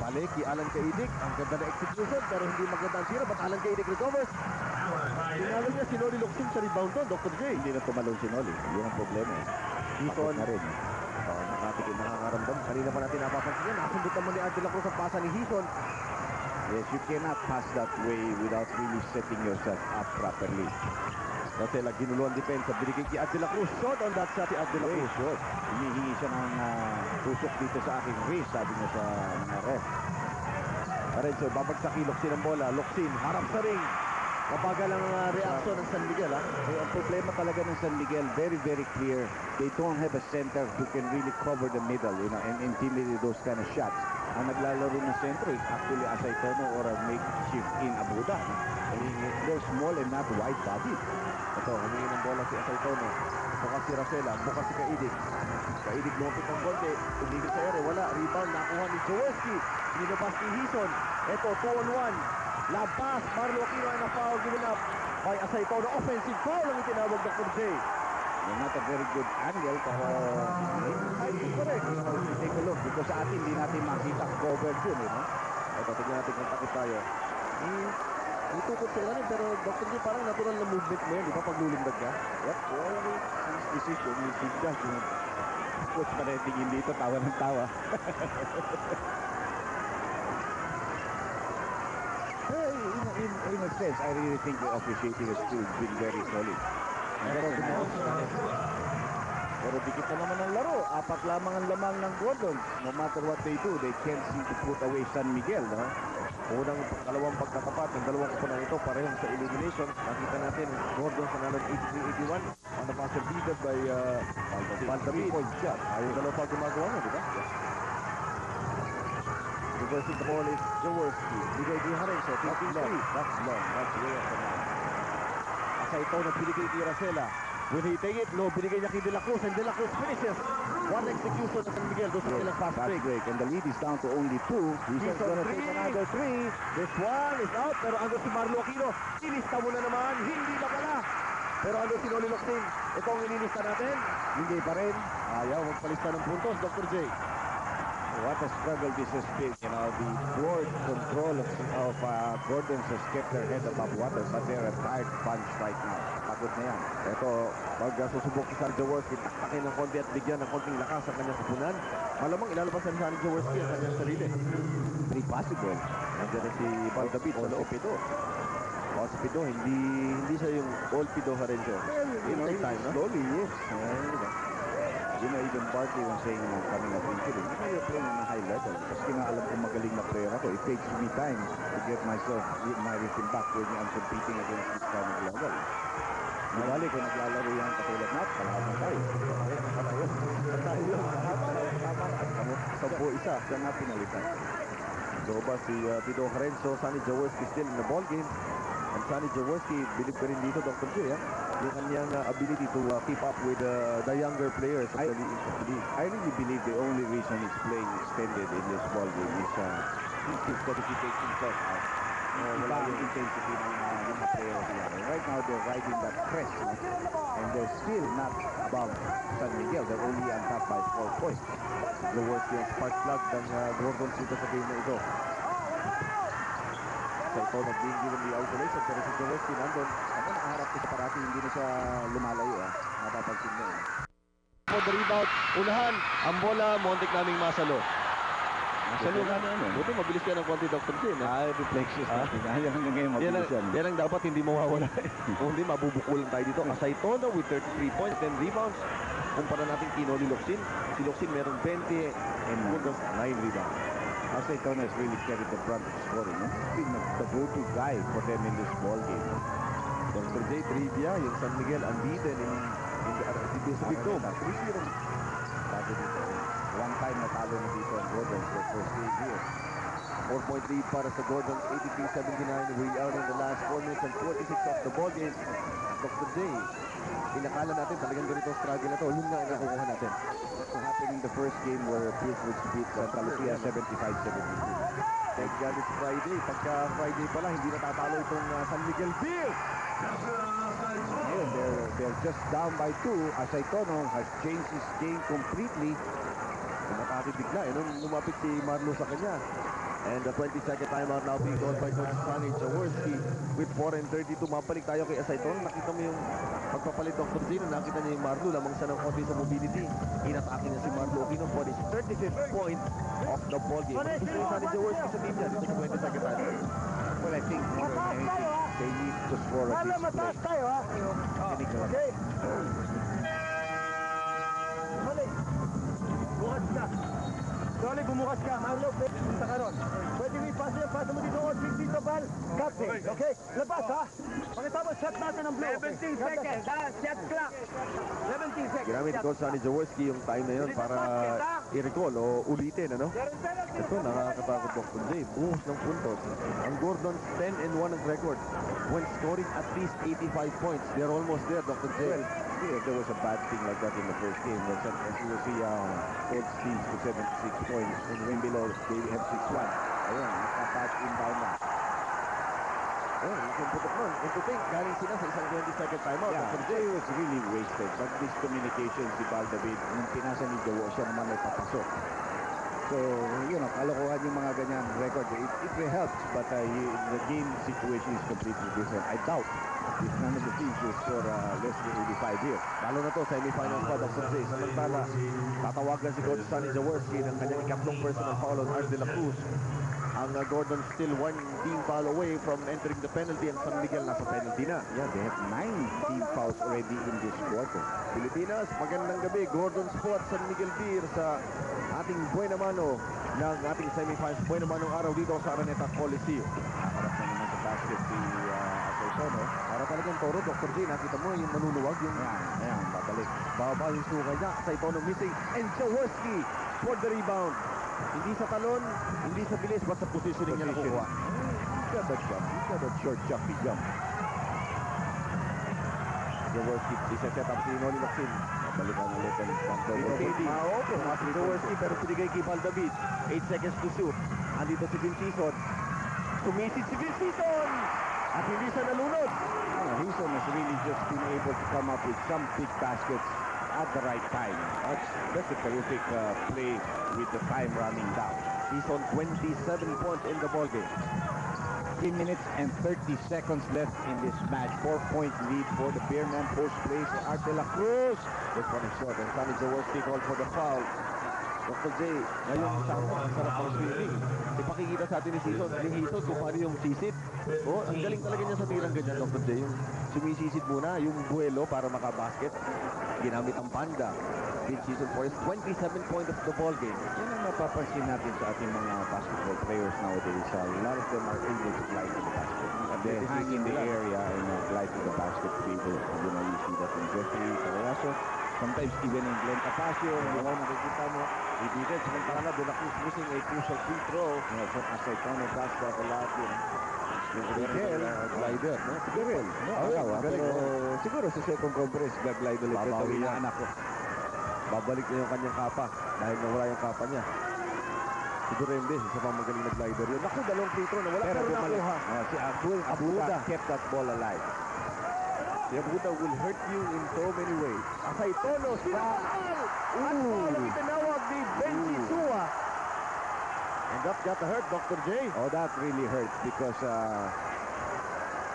Balik, Alan Kaidik. Ang ganda na execution, pero hindi maganda ang tira. But Alan Kaidik recovers. Sinalo niya si Noli Locsin sa rebound doon, Dr. J. Hindi na tumalon si Noli. Yun ang problema. Hison. Na rin. Nakakaramdam. Kanina pa natin napapansin yan. Nasundot naman ni Angela Cruz ang pasa ni Hison. Yes, you cannot pass that way without really setting yourself up properly. Kasi ginulo ang depensa. Binigay kay Angela Cruz. Shot on that shot ni Angela Way Cruz. short. Hinihingi siya ng tusok dito sa aking wrist, sabi niya sa mga ref. Lorenzo, babagsak Locsin ang bola. Locsin, harap sa ring. Mabagal ang reaksyon ng San Miguel, ha? Ang problema talaga ng San Miguel, very, very clear. They don't have a center who can really cover the middle, you know, and intimidate those kind of shots. Ang naglalaro ng sentro is actually Asaytono or a makeshift in Abuda. I mean, they're small and not wide-bodied. Ito, humingi ng bola si Asaytono. Bukas si Racela, bukas si Kaidig. Kaidig lumapit ng konti. Umigil sa ere, wala. Rebound, nakuha ni Jaworski. Nilabas ni Hison. Ito, 2-on-1. Labas, Marlo Aquino na foul given up by Asaytono. Offensive foul ang itinawag ng Dr. J. Not a very good angle, pero I think correct. Take a look. Because sa atin, hindi natin makita covered yun, eh, no? Ito, tignan natin kung takot tayo. Itukot sa ilalim, pero Dr. J, parang natural na movement mo yun, di ba? Paglulundag ka. Yep, well, his decision is his judgment. Coach Parentingin dito, tawa ng tawa. In a sense, I really think the officiating has still been very solid. Pero dikit na naman ang laro. 4 lamang ang lamang ng Gordon. No matter what they do, they can't seem to put away San Miguel, no? Dalawang pagkatapat ng dalawang kupunan ito parehong sa elimination. Nakita natin Gordon sa nalang 83-81 on the buzzer beaten by Valdavid. 3-point shot. Ayaw dalawa pa gumagawa na, di ba? Reversing the ball is Jaworski. Bigay di Harenso. That's long. That's long. That's way off the mark. Asaytono binigay kay Racela. Will he take it? No, binigay niya kay De La Cruz. And De La Cruz finishes. One execution sa San Miguel. Doon sa kanilang fast break. And the lead is down to only 2. He's gonna take another 3. This one is out. Pero ando si Marlo Aquino. Ilista mo na naman. Hindi na pala. Pero ando si Noli Locsin. Ito ang inilista natin. Hindi pa rin. Ayaw magpalista ng puntos, Dr. J. What a struggle this has been. You know, the board control of Gordon's has kept their head above water, but they're a tired bunch right now. Pagod na yan. Ito, pag susubok si Sonny Jaworski, taktakin ng konti at bigyan ng konting lakas ang kanyang kupunan. Malamang ilalabas ni Sonny Jaworski ang kanyang sarili. Pretty possible. Nandiyan na si Valdavid sa loob. Pido. Si Pido, hindi siya yung all Pido Harenso. Well, you know, time, no? slowly, yes. You know, even Barkley was saying coming up injury, you know, you're playing on a high level. Kasi nga alam ko magaling na player ako. It takes me time to get myself, my rhythm back when I'm competing against this kind of level. Nabali kung naglalaro yan katulad na, kalaban tayo. Sampo isa. Siya nga pinalitan. So ba si Pido Harenso, Sonny Jaworski still in the ball game. And Sonny Jaworski, believe ka rin dito, Dr. J, yung kanyang ability to keep up with the younger players of the league. I really believe the only reason he's playing extended in this ball game is he's got to keep himself out. iba ang intensity ng mga player nila. Right now, they're riding that crest, and they're still not above San Miguel. They're only on top by 4 points. Jaworski ang spark plug ng Gordons dito sa game na ito. Sa ito, being given the isolation, pero si Jaworski nandun. Ako nakaharap ko sa parati, hindi na siya lumalayo. Napapansin na For the rebound, unahan, ang bola, montik naming masalo. Masalo ka na ano? Buti mabilis ka ng konti, Dr. J. Reflexes natin. Yan hanggang ngayon mabilis yan. Yan ang dapat hindi mawawala. Kung hindi, mabubukulan tayo dito. Asaytono with 33 points, 10 rebounds. Kumpara natin Kinoli Locsin. Si Locsin meron 20 and Gordon 9 rebounds. Asaytono has really carried the brunt of scoring. He's been the go-to guy for them in this ball game. Dr. J, trivia, yung San Miguel unbeaten in the Pacific Dome. 3-0. Sabi dito, one time natalo na dito ang Gordon for first game here. 4-point lead para sa Gordon, 83-79. We are in the last 4 minutes and 46 of the ball game. Dr. J, inakala natin talagang ganito ang struggle na to. Yun nga ang nakukuha natin. So happened in the first game where Pilswoods beat Santa Lucia 75-72. Thank God it's Friday. Pagka Friday pala, hindi natatalo itong San Miguel Beer. Ngayon, they're just down by 2. Asaytono has changed his game completely. Tumatati bigla. Nung lumapit si Marlo sa kanya. And the 20-second timeout now being called by Coach Sonny Jaworski with 4:32. Mapalik tayo kay Asaytono. Nakita mo yung pagpapalit ng Dr. Nakita niya yung Marlo. Lamang siya ng konti sa mobility. Inatake niya si Marlo Aquino for his 35th point of the ball game. Ano gusto ni Sonny Jaworski sa team niya dito sa 22nd timeout? Well, I think more than anything, they need to score a big play. tayo, ha? Okay. Mali. Bukas ka. Sorry, bumukas ka. Marlo, punta ka ron. Pwede mo ipasa yung pasa mo dito. O, dito, Val. Captain, okay? Labas, ha? Pagkatapos, shot natin ang blue. 17 seconds, ha? Shot clock. 17 seconds. Ginamit ni Coach Sonny Jaworski yung time na yun para i-recall o ulitin, ano? Ito, nakakatakot Dr. J. Buhos ng puntos. Ang Gordon 10-1 ang record when scoring at least 85 points. They're almost there, Dr. J. Well, yeah, there was a bad thing like that in the first game. When San Lucia holds teams to 76 points. When win below, they have 6-1. Ayun, nakapat inbound na. Oh, yung putok nun. And to think, galing sila sa isang 22nd timeout. Yeah, Dr. J. Jay was really wasted. But miscommunication si Val David, nung pinasa ni Jowo, siya naman may papasok. So, kalokohan yung mga ganyan record. It helps, but the game situation is completely different. I doubt if none of the teams will score less than 85 here. Lalo na to, semifinals pa, Dr. J. Samantala, tatawagan si Coach Sonny Jaworski ng kanyang ikatlong personal foul on Art de la Cruz. Ang Gordon still one team foul away from entering the penalty. Ang San Miguel nasa penalty na. Yeah, they have 9 team fouls already in this quarter. Pilipinas, magandang gabi. Gordon Sport, San Miguel Beer sa ating buena mano ng ating semifinals. Buena mano araw dito sa Araneta Coliseum. Nakaharap na naman sa basket si Asaytono. Para talagang toro, Dr. J, nakita mo yung manuluwag, yung Ayan, babalik. baba yung sukay niya. Asaytono missing. And Jaworski for the rebound. Hindi sa talon, hindi sa bilis, basta positioning niya nakukuha. He's got that jump. He's got that short jumpy jump. Jaworski, isa-set up si Noli Locsin. Balikan ulit ang kanto. Dito KD. Pumasok si Jaworski pero pinigay kay Val David. 8 seconds to shoot. Andito si Vin Sison. Tumisid si Vin Sison! At hindi siya nalunod. Hison has really just been able to come up with some big baskets at the right time. That's a terrific play with the time running down. Sison 27 points in the ballgame. 3 minutes and 30 seconds left in this match. 4-point lead for the Bearman. Post plays Art de la Cruz. This one is short and Sonny Jaworski called for the foul. Dr. J, ngayon ang sarap ng swimming. Ipakikita sa atin ni Sison kung paano yung sisid. Oh, ang galing talaga niya sa tirang ganyan, Dr. J. Yung sumisisid muna, yung buwelo para makabasket. Ginamit ang panda. Big season for his 27 point of the ball game. Yan ang mapapansin natin sa ating mga basketball players nowadays. A lot of them are able to glide to the basket. They hang in the area and glide to the basket. People, you see that in Jeffrey Carayaso. Sometimes even in Glenn Capasio, nakikita mo, ibigay sa Montana, De La Cruz missing a crucial free throw. From Asaytono, that's back a lot. Yung Miguel, glider, no? Miguel, no? Pero siguro sa second conference, gaglide ulit. Babawi Ito, anak ko. Babalik na yung kanyang kapa dahil nawala yung kapa niya. Si Durembe, isa pang magaling na glider yun. Naku, dalawang free throw na wala pero bumalik. nakuha. Si Abuda kept that ball alive. Si Abuda will hurt you in so many ways. Asaytono, sinakal! At foul ang itinawag ni Benji Sua. And that got hurt, Dr. J. Oh, that really hurts because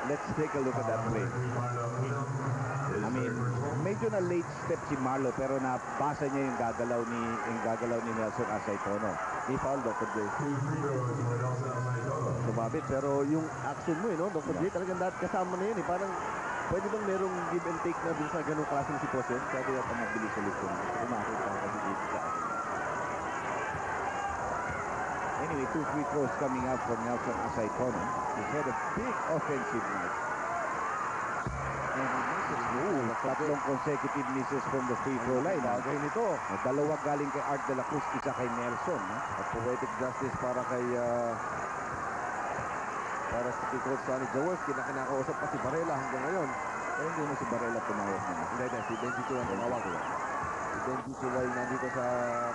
let's take a look at that play. I mean, medyo na late step si Marlo pero nabasa niya yung gagalaw ni Nelson Asaytono. I-foul, Dr. J. Sumabit, pero yung action mo, no, Dr. J, talagang lahat kasama na yun. Parang, pwede bang merong give and take na dun sa ganung klaseng sitwasyon? Sabi at mabilis ulit yun. Umakit ka kasi dito sa akin. Anyway, 2 free throws coming out from Nelson Asaytono. He's had a big offensive night. And he misses, tatlong consecutive misses from the free throw line. Bagay nito. Dalawa galing kay Art de la Cruz, isa kay Nelson. At poetic justice para kay para sa Coach Sonny Jaworski na kinakausap pa si Varela hanggang ngayon. Eh, hindi mo si Barela tumawag na. Hindi, si Benji Chua ang tumawag. Si Benji Chua ay nandito sa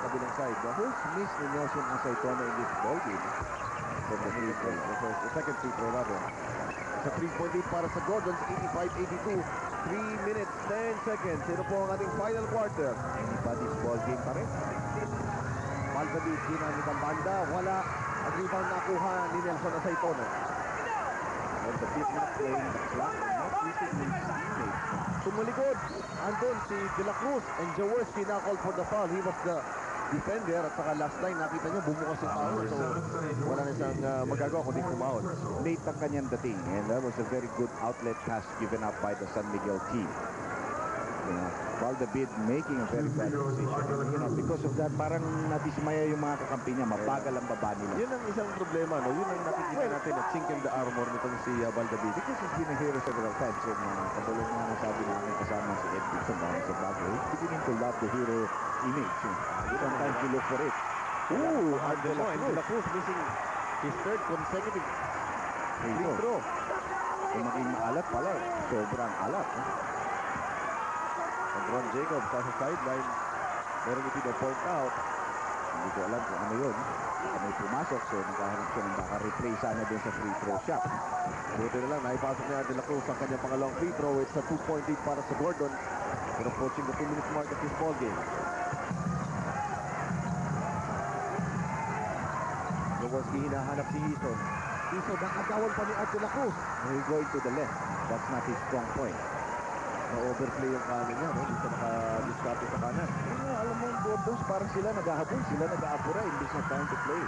kabilang side. No? First miss ni Nelson Asaytono in this ballgame. From the free throw. The second free throw rather. Sa 3-point lead para sa Gordons, 85-82. 3 minutes, 10 seconds. Sino po ang ating final quarter? Anybody's ballgame pa rin. Malvadis, ginamit ang banda. Wala. Ang rebound nakuha ni Nelson Asaytono. And the big not playing the clock and not using his teammates. Tumalikod. Andun si De La Cruz and Jaworski na called for the foul. He was the defender at saka last line nakita niyo bumukas yung foul. So wala na siyang magagawa kundi kumaon. Late ang kanyang dating and that was a very good outlet pass given up by the San Miguel team. You know, Valdebid making a very bad decision. You know, because of that, parang nadismaya yung mga kakampi niya. Mabagal ang baba nila. Yun ang isang problema, no? Yun ang nakikita natin at chink in the armor nitong si Valdebid. Because he's been a hero several times. And katulad nga nasabi namin kasama si Ed Dixon sa bago, he's beginning to love the hero image. Sometimes you look for it. Ooh, and De La Cruz missing his third consecutive free throw. Kung maging maalat pala, sobrang alat. And Ron Jacobs sa sideline. Meron ito na point out. Hindi ko alam kung ano yun. May pumasok, so naghahanap siya ng baka replay sana dun sa free throw shot. Buti na lang, naipasok niya De La Cruz ang kanyang pangalawang free throw. It's a 2-point lead para sa Gordon. We're approaching the 2-minute mark of this ball game. Jaworski hinahanap si Hison. Hison, nakagawan pa ni Art De La Cruz. He's going to the left. That's not his strong point. Na-overplay yung kanan niya, no? Hindi siya naka-discarte sa kanan. Alam mo, Gordons, parang sila nag-ahabol. Sila nag-aapura. Imbis na time to play.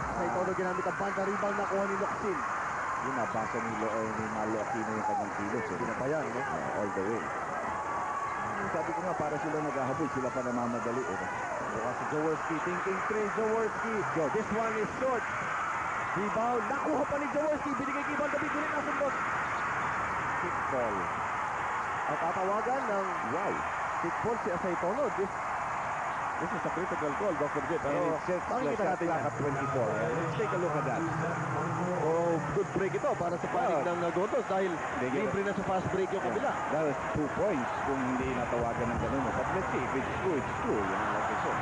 Asaytono ginamit ang banda. Rebound nakuha ni Locsin. Yun, nabasa ni Malo Aquino yung kanyang kilos. Pinapayan, no? All the way. Sabi ko nga, para sila nag-ahabol. Sila pa namamadali. Bukas si Jaworski. Thinking 3. Jaworski. This one is short. Rebound. Nakuha pa ni Jaworski. Binigay kay Valdebid. Ulit nasundot. Kick ball. At tatawagan ng kick ball si Asaytono. This is a critical call, Dr. J. Pero And it sets the makikita shot natin clock yan. at 24. Let's take a look at that. Oh, good break ito para sa panig ng Gordons dahil libre na sa fast break yung kabila. That was 2 points kung hindi natawagan ng ganun. But let's see, if it's true, it's true. Yan ang like I said.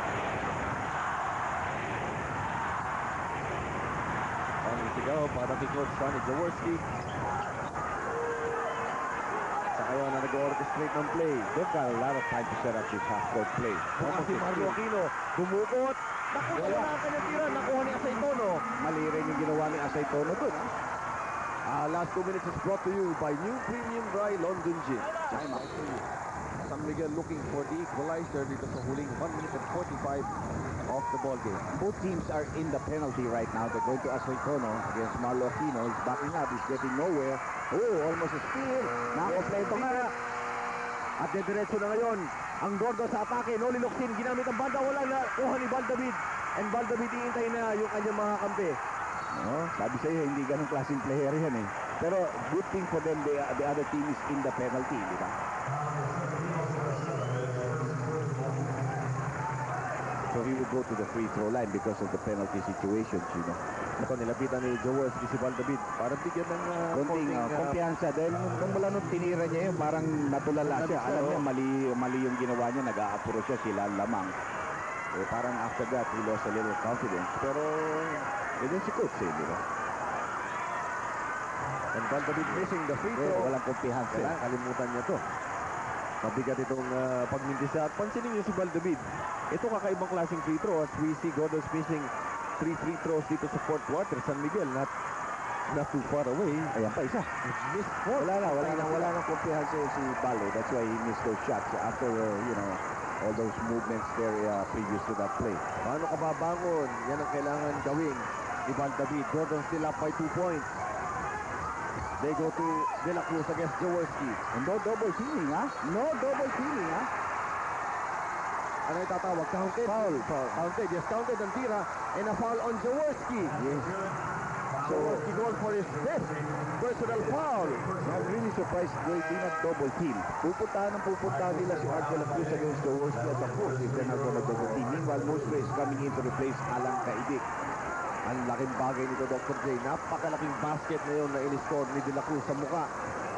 Ang sigaw para kay Coach Sonny Jaworski. Sa kayo na nag-orchestrate ng play. They've got a lot of time to set up this half-court play. Bukas si Mario Aquino. Dumukot. Nakuha na ang kanyang tira. Nakuha ni Asaytono. Mali rin yung ginawa ni Asaytono dun. Last 2 minutes is brought to you by New Premium Dry London Gin. Time out for you. San Miguel looking for the equalizer dito sa huling 1 minute and 45 of the ball game. Both teams are in the penalty right now. They're going to Asaytono against Marlo Aquino. He's backing up. He's getting nowhere. Oh, almost a steal. Nakakompleto nga. At dediretso na ngayon ang Gordo sa atake. Noli Locsin ginamit ang banda. Wala na kuha ni Valdebid. And Valdebid iintay na yung kanyang mga kampi. Oh, sabi sa'yo, hindi ganong klaseng player yan eh. Pero good thing for them, the other team is in the penalty, di ba? So he would go to the free throw line because of the penalty situations, you know. Ito nilapitan ni Jaworski si Valdebid para bigyan ng Konting kumpiyansa dahil nung mula nung tinira niya yun, parang natulala siya. Alam niya, mali yung ginawa niya, nag-aapuro siya, sila lamang. Eh, parang after that, he lost a little confidence. Pero, yun si coach, di ba? And Valdavid missing the free throw. Walang kumpihansa. Kailangan kalimutan niya to. Mabigat itong pagmintisa. At pansinin niyo si Valdavid. Ito kakaibang klaseng free throw as we see Gordon's missing 3 free throws dito sa fourth quarter. San Miguel not too far away. Ayan pa, isa. Missed four. Wala nang kumpihansa si Balo. That's why he missed those shots after, all those movements there previous to that play. Paano ka babangon? Yan ang kailangan gawin ni Valdavid. Gordon still up by 2 points. They go to De La Cruz against Jaworski. And no double teaming, ha? No double teaming, ha? Ano itatawag? Counted? Foul. Counted. Yes, counted ang tira. And a foul on Jaworski. Yes. Jaworski going for his fifth personal foul. I'm really surprised they did not double team. Pupuntahan nila si Art De La Cruz against Jaworski at the course if they're not gonna double team. Meanwhile, Mostre is coming in to replace Alan Kaidik. Ang laking bagay nito, Dr. J. Napakalaking basket na yun na in-score ni De La Cruz sa mukha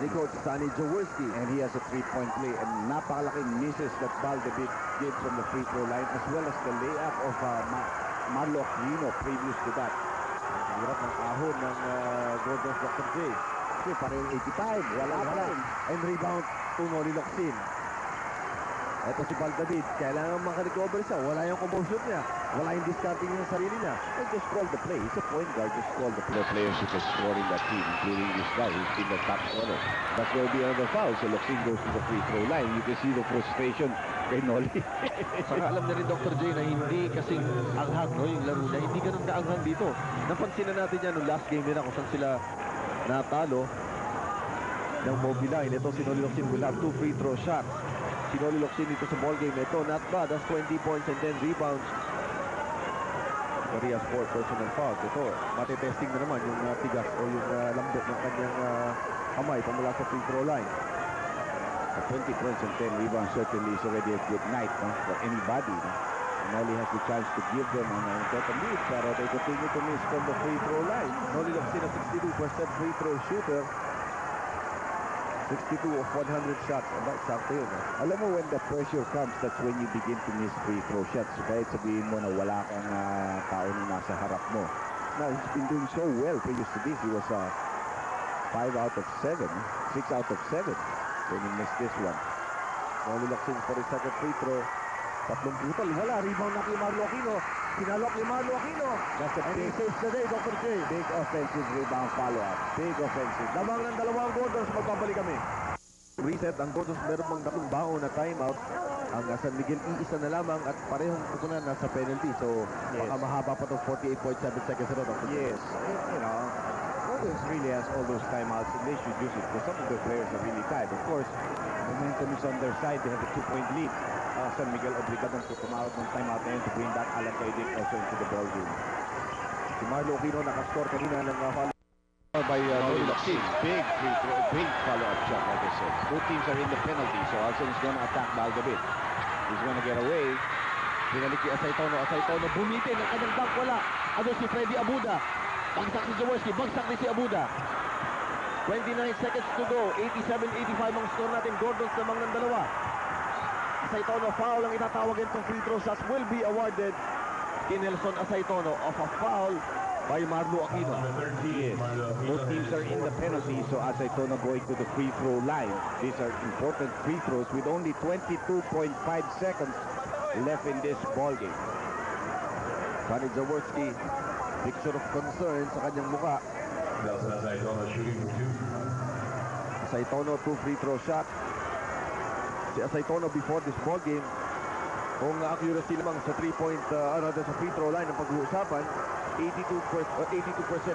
ni Coach Sonny Jaworski. And he has a three-point play and napakalaking misses that Valdavid did from the free throw line as well as the layup of Marlo Aquino previous to that. Hirap ng ahon ng Gordon's, Dr. J. Kasi parang 85, wala pa rin. And rebound to Noli Locsin. Ito si Valdavid, kailangan makarecover siya. Wala yung composure niya. Wala yung discarding niya sa sarili niya. And just call the play. He's a point guard. Just call the play. Players who can score in that team, including this guy who's in the top corner. But there will be another foul. So Locsin goes to the free throw line. You can see the frustration kay Noli. Saka alam na rin Dr. J na hindi kasing anghang, no, yung laro niya. Hindi ganun kaanghang dito. Napansin na natin yan nung last game nila kung saan sila natalo ng Mobiline. Ito si Noli Locsin will have 2 free throw shots. Si Noli Locsin dito sa ball game. Ito not bad. That's 20 points and 10 rebounds. Maria's 4 personal fouls. Ito, matitesting na naman yung tigas o yung lambot ng kanyang kamay pamula sa free throw line. 20 points and 10 rebounds certainly is already a good night, no, for anybody. No? Noli has the chance to give them an important lead, pero they continue to miss from the free throw line. Noli Locsin, a 62% free throw shooter. 62 of 100 shots. Aba, sakto yun. Alam mo, when the pressure comes, that's when you begin to miss free throw shots. Kahit sabihin mo na wala kang tao na nasa harap mo. Now, he's been doing so well previous to this. He was 5 out of 7, 6 out of 7 when he missed this one. Noli Locsin for his second free throw. Tatlong putal. Wala. Rebound na kay Marlo Aquino. Sinalok ni Marlo Aquino. That's a And he big, saves the day, Dr. J. big offensive rebound follow-up. Big offensive. Lamang ng dalawang Gordons. Magbabalik kami. Reset. Ang Gordons meron pang tatlong baon na timeout. Ang San Miguel iisa na lamang at parehong kukunan nasa penalty. So, Yes. baka mahaba pa itong 48.7 seconds na Dr. J. Yes, you know, Gordons really has all those timeouts and they should use it because some of the players are really tired. Of course, momentum is on their side. They have a 2-point lead. San Miguel obligadong to come out ng timeout na yun to bring back Alan Kaidik also into the ball game. Si Marlo Aquino nakascore kanina ng follow by Noli Locsin. Big free throw, big follow-up shot, like I said. Both teams are in the penalty, so Alson is going to attack Valdavid. He's going to get away. Binalik ni Asaytono. Asaytono bumitin ang kanyang dunk. Wala. Ano si Freddy Abuda. Bagsak si Jaworski. Bagsak ni si Abuda. 29 seconds to go. 87-85 ang score natin. Gordons lamang ng dalawa. Asaytono foul ang itatawagin itong free throw shots will be awarded kay Nelson Asaytono of a foul by Marlo Aquino. Yes, both teams are in the penalty, so Asaytono going to the free throw line. These are important free throws with only 22.5 seconds left in this ball game. Sonny Jaworski, picture of concern sa kanyang muka. Nelson Asaytono shooting for 2. Asaytono, 2 free throw shot. Si Asaytono before this ball game, kung accuracy lamang sa 3-point, sa free throw line ang pag-uusapan, 82%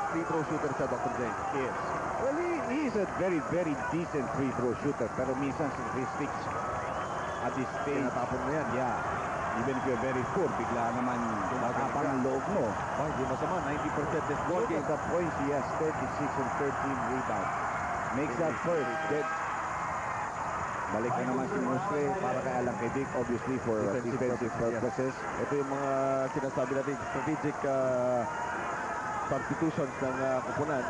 free throw shooter siya, Dr. James. Yes. Well, he is a very, very decent free throw shooter, pero minsan sa statistics at this stage, Tinatapon mo yan. yeah, even if you're very poor, bigla naman matapang ang loob mo. Hindi masama, 90% this ball Look game. at the points, he has 36 and 13 rebounds. Makes that first. Good. Balik na naman si Mostre para kay Alan Kaidik, obviously for defensive purposes. Ito yung mga sinasabi natin, strategic substitutions ng kupunan.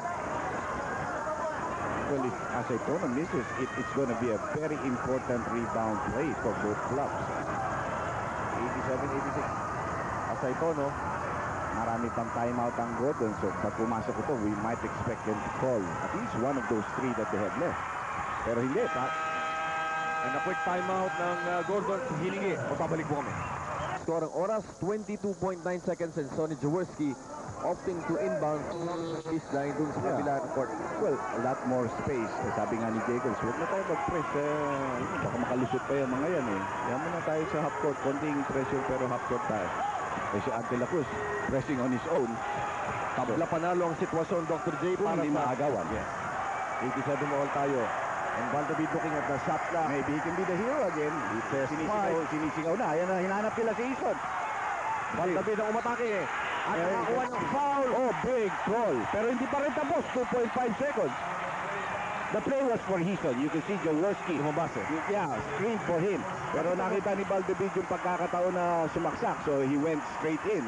Well, if Asaytono misses, it's going to be a very important rebound play for both clubs. 87-86. Saitono. Marami pang timeout ang Gordon. So pag pumasok ito, we might expect them to call at least one of those three that they have left. Pero hindi pa. And a quick timeout ng Gordon hiningi. Magpabalik po kami. Score ang oras, 22.9 seconds, and Sonny Jaworski opting to inbound his line dun sa kabila ng court. Well, a lot more space. Sabi nga ni Jacobs, huwag na tayo mag-press. Baka makalusot pa yung mga yan eh. Yan muna tayo sa half court. Konting pressure pero half court tayo. Si Ante La Cruz pressing on his own. Tabla panalo ang sitwasyon, Dr. J, para Hindi sa maagawan. Yes. 87 all tayo. And Valdavid looking at the shot clock. Maybe he can be the hero again. He says Sinisigaw na. Ayan na, hinanap nila si Eason. Valdavid ang umatake eh. At Eh, nakakuha ng foul. Oh, big call. Pero hindi pa rin tapos. 2.5 seconds. The play was for Eason. You can see Jaworski. Lumabas eh. Yeah, screen for him. Pero nakita ni Valdavid yung pagkakataon na sumaksak. So he went straight in.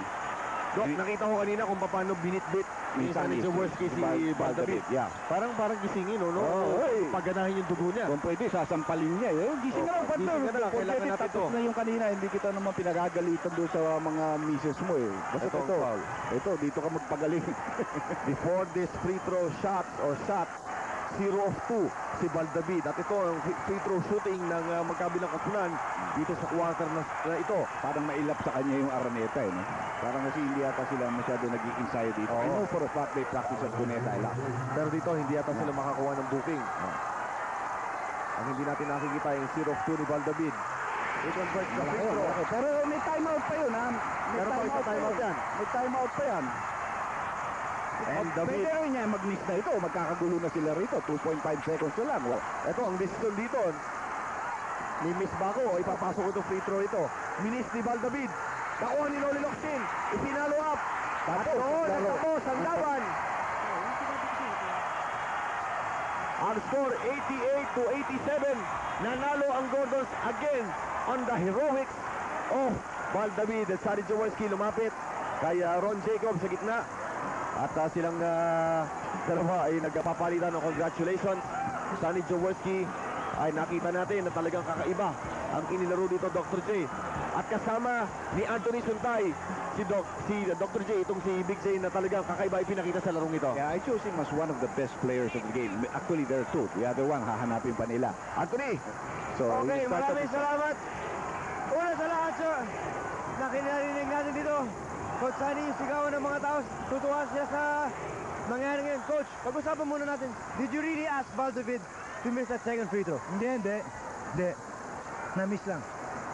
Doc, nakita ko kanina kung paano binitbit minsan ni Jaworski si Valdavid. Yeah. Parang gisingin, no? Oh, hey. Pagganahin yung dugo niya. Kung pwede, sasampalin niya. Gising na lang, partner. Gising ka na lang. Kailangan natin Tapos ito. na yung kanina. Hindi kita naman pinagagalitan doon sa mga misis mo eh. Basta Ito ang foul. Ito, dito ka magpagaling. Before this free throw shot or shot, 0 of 2 si Valdavid. At ito ang free throw shooting ng magkabilang kapunan dito sa quarter na ito. Parang mailap sa kanya yung Araneta eh. No? Parang kasi hindi yata sila masyado nag-i-ensayo dito. I know for a fact they practice at Cuneta a lot. Pero dito hindi yata sila makakuha ng booking. Ang hindi natin nakikita yung 0 of 2 ni Valdavid. It was like the free throw. Pero may timeout pa yun ha. Pero may timeout yan. May timeout pa yan. And David, Pwede rin niya mag-miss na ito. Magkakagulo na sila rito. 2.5 seconds na lang. ito ang decision dito. Ni Miss Baco o ipapasok ito free throw ito. Minis ni Valdavid. Nakuha ni Loli Locsin. Ipinalo up. At doon natapos ang laban. Ang score 88-87. Nanalo ang Gordons again on the heroics of Valdavid. At Sonny Jaworski lumapit kay Ron Jacobs sa gitna. At silang dalawa ay nagpapalitan ng congratulations. Sonny Jaworski ay nakita natin na talagang kakaiba ang inilaro dito, Dr. J. At kasama ni Anthony Suntay, si Dr. J, itong si Big J na talagang kakaiba ipinakita sa larong ito. Yeah, I chose him as one of the best players of the game. Actually, there are two. The other one, hahanapin pa nila. Anthony! So, Okay, he started- maraming salamat. Una sa lahat, sir, na kinarinig natin dito. Coach Sonny, yung sigawan ng mga tao, tutuwa siya sa mangyari ngayon. Coach, pag-usapan muna natin, did you really ask Valdavid to miss that second free throw? Hindi. Na-miss lang.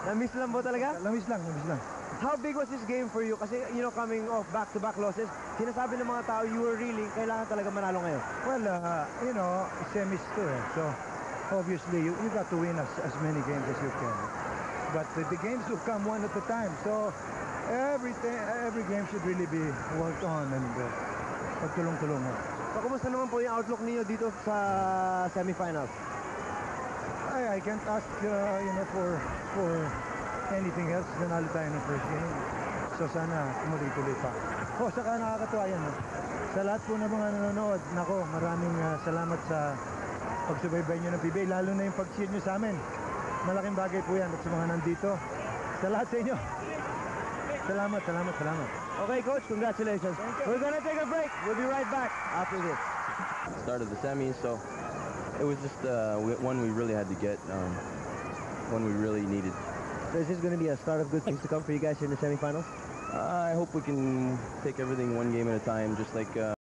Na-miss lang mo talaga? Na-miss lang. How big was this game for you? Kasi, coming off back-to-back losses, sinasabi ng mga tao, you were really, kailangan talaga manalo ngayon. Well, semis to eh. So, obviously, you got to win as many games as you can. But the games will come one at a time. So, every game should really be worked on and pagtulong-tulungan. So, kumusta naman po yung outlook niyo dito sa semifinals? I can't ask, for anything else. Nanalo tayo ng first game. So, sana tumuloy-tuloy pa. Saka nakakatuwa yan. No? Sa lahat po ng mga nanonood, nako, maraming salamat sa pagsubaybay nyo ng PBA, lalo na yung pag-cheer nyo sa amin. Malaking bagay po yan at sa mga nandito. Sa lahat sa inyo. Salamat. Okay, Coach, congratulations. We're gonna take a break. We'll be right back after this. Start of the semis, so it was just one we really had to get, one we really needed. So is this going to be a start of good things to come for you guys here in the semifinals? I hope we can take everything one game at a time, just like